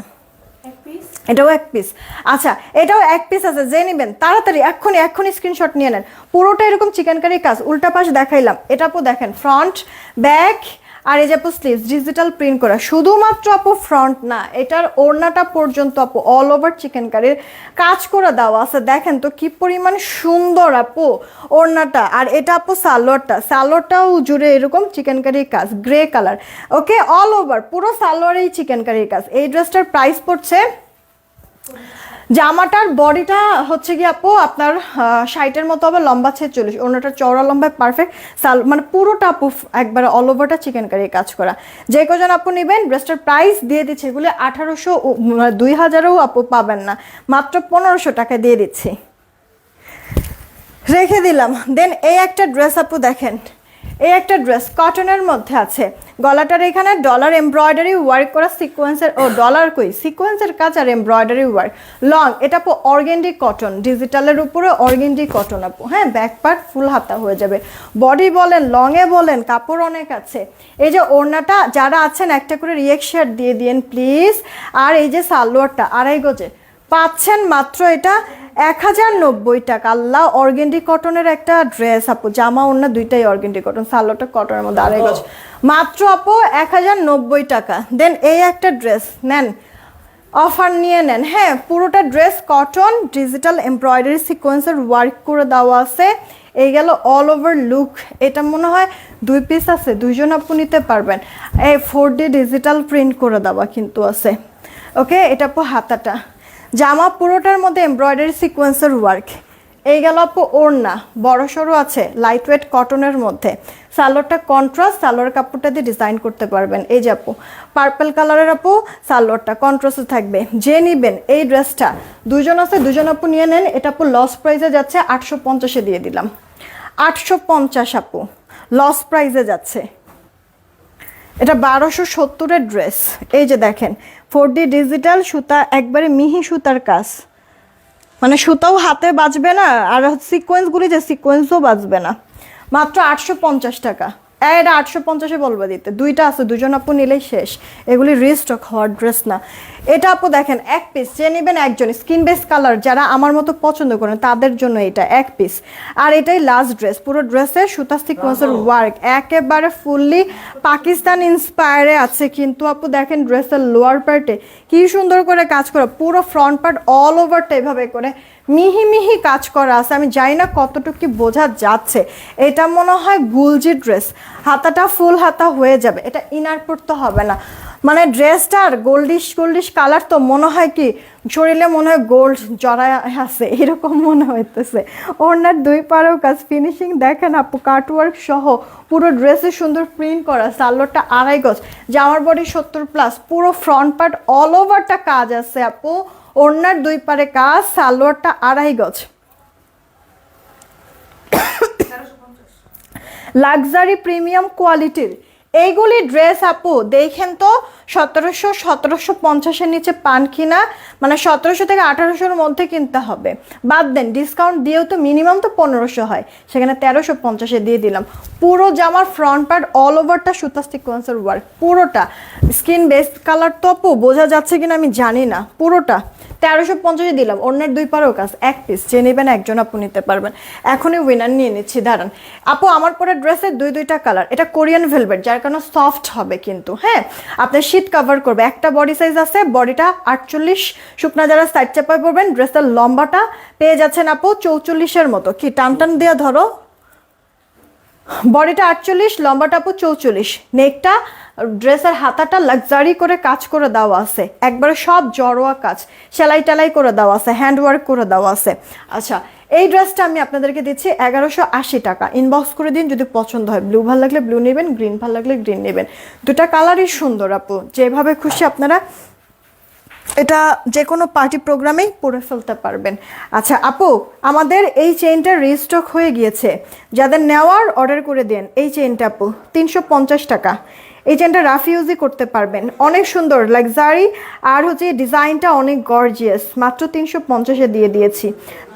এটাও 1 পিস। আচ্ছা এটাও 1 পিস আছে, যে নেবেন তাড়াতাড়ি এক্ষুনি স্ক্রিনশট নিয়ে নেন। পুরোটা এরকম চিকেন কারি কাজ, উল্টা পাশ দেখাইলাম। এটা আপু দেখেন ফ্রন্ট ব্যাক, আর এই যে আপু স্লিভস ডিজিটাল প্রিন্ট করা। শুধুমাত্র আপু ফ্রন্ট না, এটার ওড়নাটা পর্যন্ত আপু অল ওভার চিকেন কারির কাজ করে দেওয়া আছে। দেখেন তো কি পরিমাণ সুন্দর আপু ওড়নাটা। আর এটা আপু সালোয়ারটাও জুড়ে এরকম চিকেন কারির কাজ, grey colour, okay all over পুরো সালোয়ারেই চিকেন কারির কাজ। এই ড্রেসটার প্রাইস পড়ছে, জামাটার বডিটা হচ্ছে কি আপু আপনার 60-এর মতো হবে, লম্বা 46, ওনাটা চওড়া লম্বায় পারফেক্ট, মানে পুরোটা আপু একবারে অল ওভারটা চিকেন কারি কাজ করা। যে কজন আপু নেবেন ড্রেসটার প্রাইস দিয়ে দিচ্ছে, এগুলো 1800, 2000-ও আপু পাবেন না, মাত্র 1500 টাকা দিয়ে দিচ্ছি, রেখে দিলাম। দেন এই একটা ড্রেস আপু দেখেন, এই একটা ড্রেস কটনের মধ্যে আছে, গলাটার এখানে ডলার এমব্রয়ডারি ওয়ার্ক করা সিকোয়েন্সের, সিকোয়েন্সের কাজ আর এমব্রয়ডারি ওয়ার্ক লং। এটা আপু অর্গেন্ডি কটন, ডিজিটালের উপরে অর্গেন্ডি কটন আপু। হ্যাঁ ব্যাক পার্ট ফুল হাতা হয়ে যাবে, বডি বলেন লংয়ে বলেন কাপড় অনেক আছে। এই যে ওড়নাটা যারা আছেন একটা করে রিয়েকশন দিয়ে দিন প্লিজ। আর এই যে সালোয়ারটা 2.5 গজে পাচ্ছেন মাত্র এটা 1090 টাকা। আল্লাহ অর্গেন্ডি কটনের একটা ড্রেস আপু, জামা ওড়না দুইটাই অর্গেন্ডি কটন, সালোয়ারটা কটনের মধ্যে 2.5 গজ, মাত্র আপু 1090 টাকা। দেন এই একটা ড্রেস নেন, অফার নিয়ে নেন। হ্যাঁ পুরোটা ড্রেস কটন, ডিজিটাল এমব্রয়ডারি সিকোয়েন্সের ওয়ার্ক করে দেওয়া আছে। এই গেল অল ওভার লুক। এটা মনে হয় 2 পিস আছে, 2 জন আপু নিতে পারবেন। এই 4D ডিজিটাল প্রিন্ট করে দেওয়া কিন্তু আছে, ওকে। এটা আপু হাতাটা, জামা পুরোটার মধ্যে এমব্রয়ডারি সিকোয়েন্সের ওয়ার্ক। এই গেল আপু ওড়না, বড় সড়ো আছে লাইট ওয়েট কটনের মধ্যে। সালোয়ারটা কন্ট্রাস্ট, সালোয়ার কাপড়টা দিয়ে ডিজাইন করতে পারবেন। এই যে আপু পার্পল কালারের আপু সালোয়ারটা কন্ট্রাস্টে থাকবে। যে নিবেন এই ড্রেসটা, 2 জন আছে, 2 জন আপু নিয়ে নেন। এটা আপু লস প্রাইসে যাচ্ছে 850-এ দিয়ে দিলাম, 850 আপু লস প্রাইসে যাচ্ছে। এটা 1270-এর ড্রেস। এই যে দেখেন 4D ডিজিটাল সুতা, একবারে মিহি সুতার কাজ, মানে সুতাও হাতে বাজবে না, আর সিকোয়েন্সগুলি যে সিকোয়েন্সও বাজবে না। মাত্র 850 টাকা। এটা 850-এ বলবে দিতে, দুইটা আছে, দুজন আপু নিলেই শেষ। এগুলি রিস্টক হওয়ার ড্রেস না। এটা আপু দেখেন এক পিস, যে নেবেন একজন, স্কিন বেস কালার যারা আমার মতো পছন্দ করেন তাদের জন্য এটা এক পিস। আর এটাই লাস্ট ড্রেস, পুরো ড্রেসে সুতা সিকোয়েন্সের ওয়ার্ক একেবারে ফুললি পাকিস্তান ইন্সপায়ারে আছে। কিন্তু আপু দেখেন ড্রেসের লোয়ার পার্টে কি সুন্দর করে কাজ করা, পুরো ফ্রন্ট পার্ট অল ওভারটা এভাবে করে মিহি মিহি কাজ করা আছে। আমি জানি না কতটুকু কি বোঝা যাচ্ছে। এটা মনে হয় গুলজি ড্রেস, হাতাটা ফুল হাতা হয়ে যাবে, এটা ইনার পড়তে হবে না। মানে ড্রেসটার গোল্ডিশ গোল্ডিশ কালার, তো মনে হয় কি শরীরে মনে হয় গোল্ড জড়ায় আছে এরকম মনে হইতেছে। ওনার দুই পারেও কাজ, ফিনিশিং দেখেন আপু, কাটওয়ার্ক সহ পুরো ড্রেসে সুন্দর প্রিন্ট করা। সালোয়ারটা 2.5 গজ, জামার বডি 70+, পুরো ফ্রন্ট পার্ট অল ওভারটা কাজ আছে আপু। ওড়নার দুই পারে কাজ, সালোয়ারটা 2.5 গজ। লাক্সারি প্রিমিয়াম কোয়ালিটির এইগুলি ড্রেস আপু দেখেন তো 1750-এর নিচে পান কিনা, মানে 1700 থেকে 1800-এর মধ্যে কিনতে হবে। বাদ দেন ডিসকাউন্ট দিয়েও তো মিনিমাম তো 1500 হয়, সেখানে 1350-এ দিয়ে দিলাম। পুরো জামার ফ্রন্ট পার্ট অল ওভারটা সুতা সিকোয়েন্সের ওয়ার্ক, পুরোটা স্কিন বেস কালার। তো আপু বোঝা যাচ্ছে কিনা আমি জানি না, পুরোটা 1350-এ দিলাম। অন্যের দুই পারেও কাজ, এক পিস, যে নেবেন একজন আপু নিতে পারবেন। এখনই উইনার নিয়ে নিচ্ছি, দাঁড়ান আপু। আমার পরে ড্রেসের দুইটা কালার, এটা কোরিয়ান ভেলভেট, যার কারণে সফট হবে কিন্তু, হ্যাঁ আপনার শীত কাভার করবে। একটা বডি সাইজ আছে, বডিটা 48, শুকনা যারা সাইড চাপায় পড়বেন। ড্রেসের লম্বাটা পেয়ে যাচ্ছেন আপু 44-এর মতো, কি টান টান দিয়ে ধরো, বডিটা 48, লম্বাটা আপু 44। নেকটা, ড্রেসের হাতাটা লাক্সারি করে কাজ করে দেওয়া আছে, একবারে সব জড়োয়া কাজ, সেলাই টেলাই করে দেওয়া আছে, হ্যান্ড ওয়ার্ক করে দেওয়া আছে। আচ্ছা, এই ড্রেসটা আমি আপনাদেরকে দিচ্ছি 1180 টাকা। ইনবক্স করে দিন যদি পছন্দ হয়। ব্লু ভালো লাগলে ব্লু নেবেন, গ্রিন ভালো লাগলে গ্রিন নেবেন। দুটা কালারই সুন্দর আপু, যেভাবে খুশি আপনারা এটা যে কোনো পার্টি প্রোগ্রামেই পরে ফেলতে পারবেন। আচ্ছা আপু, আমাদের এই চেইনটা রিস্টক হয়ে গিয়েছে, যাদের নেওয়ার অর্ডার করে দেন। এই চেইনটা আপু 350 টাকা। এই চেইনটা রাফ ইউজই করতে পারবেন, অনেক সুন্দর লাক্সারি, আর হচ্ছে ডিজাইনটা অনেক গর্জিয়াস। মাত্র 350-এ দিয়ে দিয়েছি,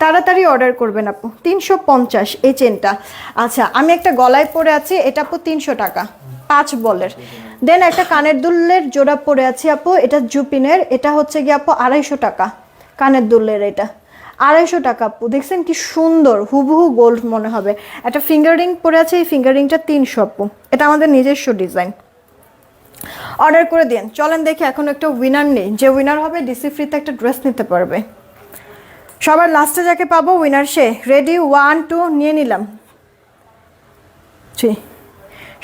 তাড়াতাড়ি অর্ডার করবেন আপু। 350 এই চেইনটা। আচ্ছা, আমি একটা গলায় পরে আছি, এটা আপু 300 টাকা, 5 বলের। দেন একটা কানের দুলের জোড়া পরে আছি আপু, এটা জুপিনের, এটা হচ্ছে গিয়ে আপু 250 টাকা। কানের দুলের এটা 250 টাকা আপু। দেখছেন কি সুন্দর, হুবহু গোল্ড মনে হবে। একটা ফিঙ্গার রিং পরে আছে, এই ফিঙ্গার রিংটা 300 আপু, এটা আমাদের নিজস্ব ডিজাইন। অর্ডার করে দিন। চলেন দেখি এখন একটা উইনার নেই, যে উইনার হবে ডিসি ফ্রিতে একটা ড্রেস নিতে পারবে। সবার লাস্টে যাকে পাবো উইনার সে। রেডি, 1 2 নিয়ে নিলাম।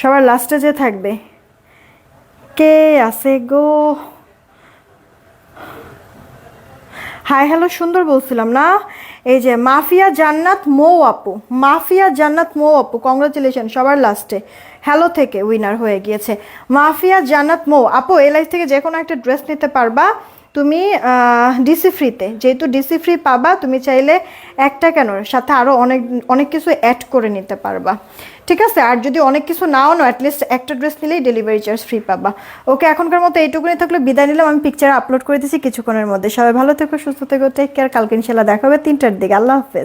সবার লাস্টে যে থাকবে কে আছে গো? হাই হ্যালো সুন্দর বলছিলাম না। এই যে মাফিয়া জান্নাত মৌ আপু, মাফিয়া জান্নাত মৌ আপু, কংগ্রাচুলেশন। সবার লাস্টে হ্যালো থেকে উইনার হয়ে গিয়েছে মাফিয়া জান্নাত মৌ আপু। এই লাইফ থেকে যে কোনো একটা ড্রেস নিতে পারবা তুমি ডিসি ফ্রিতে। যেহেতু ডিসি ফ্রি পাবা, তুমি চাইলে একটা কেন সাথে আরও অনেক অনেক কিছু অ্যাড করে নিতে পারবা, ঠিক আছে? আর যদি অনেক কিছু নাও না, অ্যাটলিস্ট একটা ড্রেস নিলেই ডেলিভারি চার্জ ফ্রি পাবা। ওকে, এখনকার মতো এইটুকুনি থাকলে বিদায় নিলাম। আমি পিকচার আপলোড করে দিচ্ছি কিছুক্ষণের মধ্যে। সবাই ভালো থেকো, সুস্থ থেকো, টেক কেয়ার। কালকে ইনশাল্লাহ দেখা হবে 3টার দিকে। আল্লাহ হাফেজ।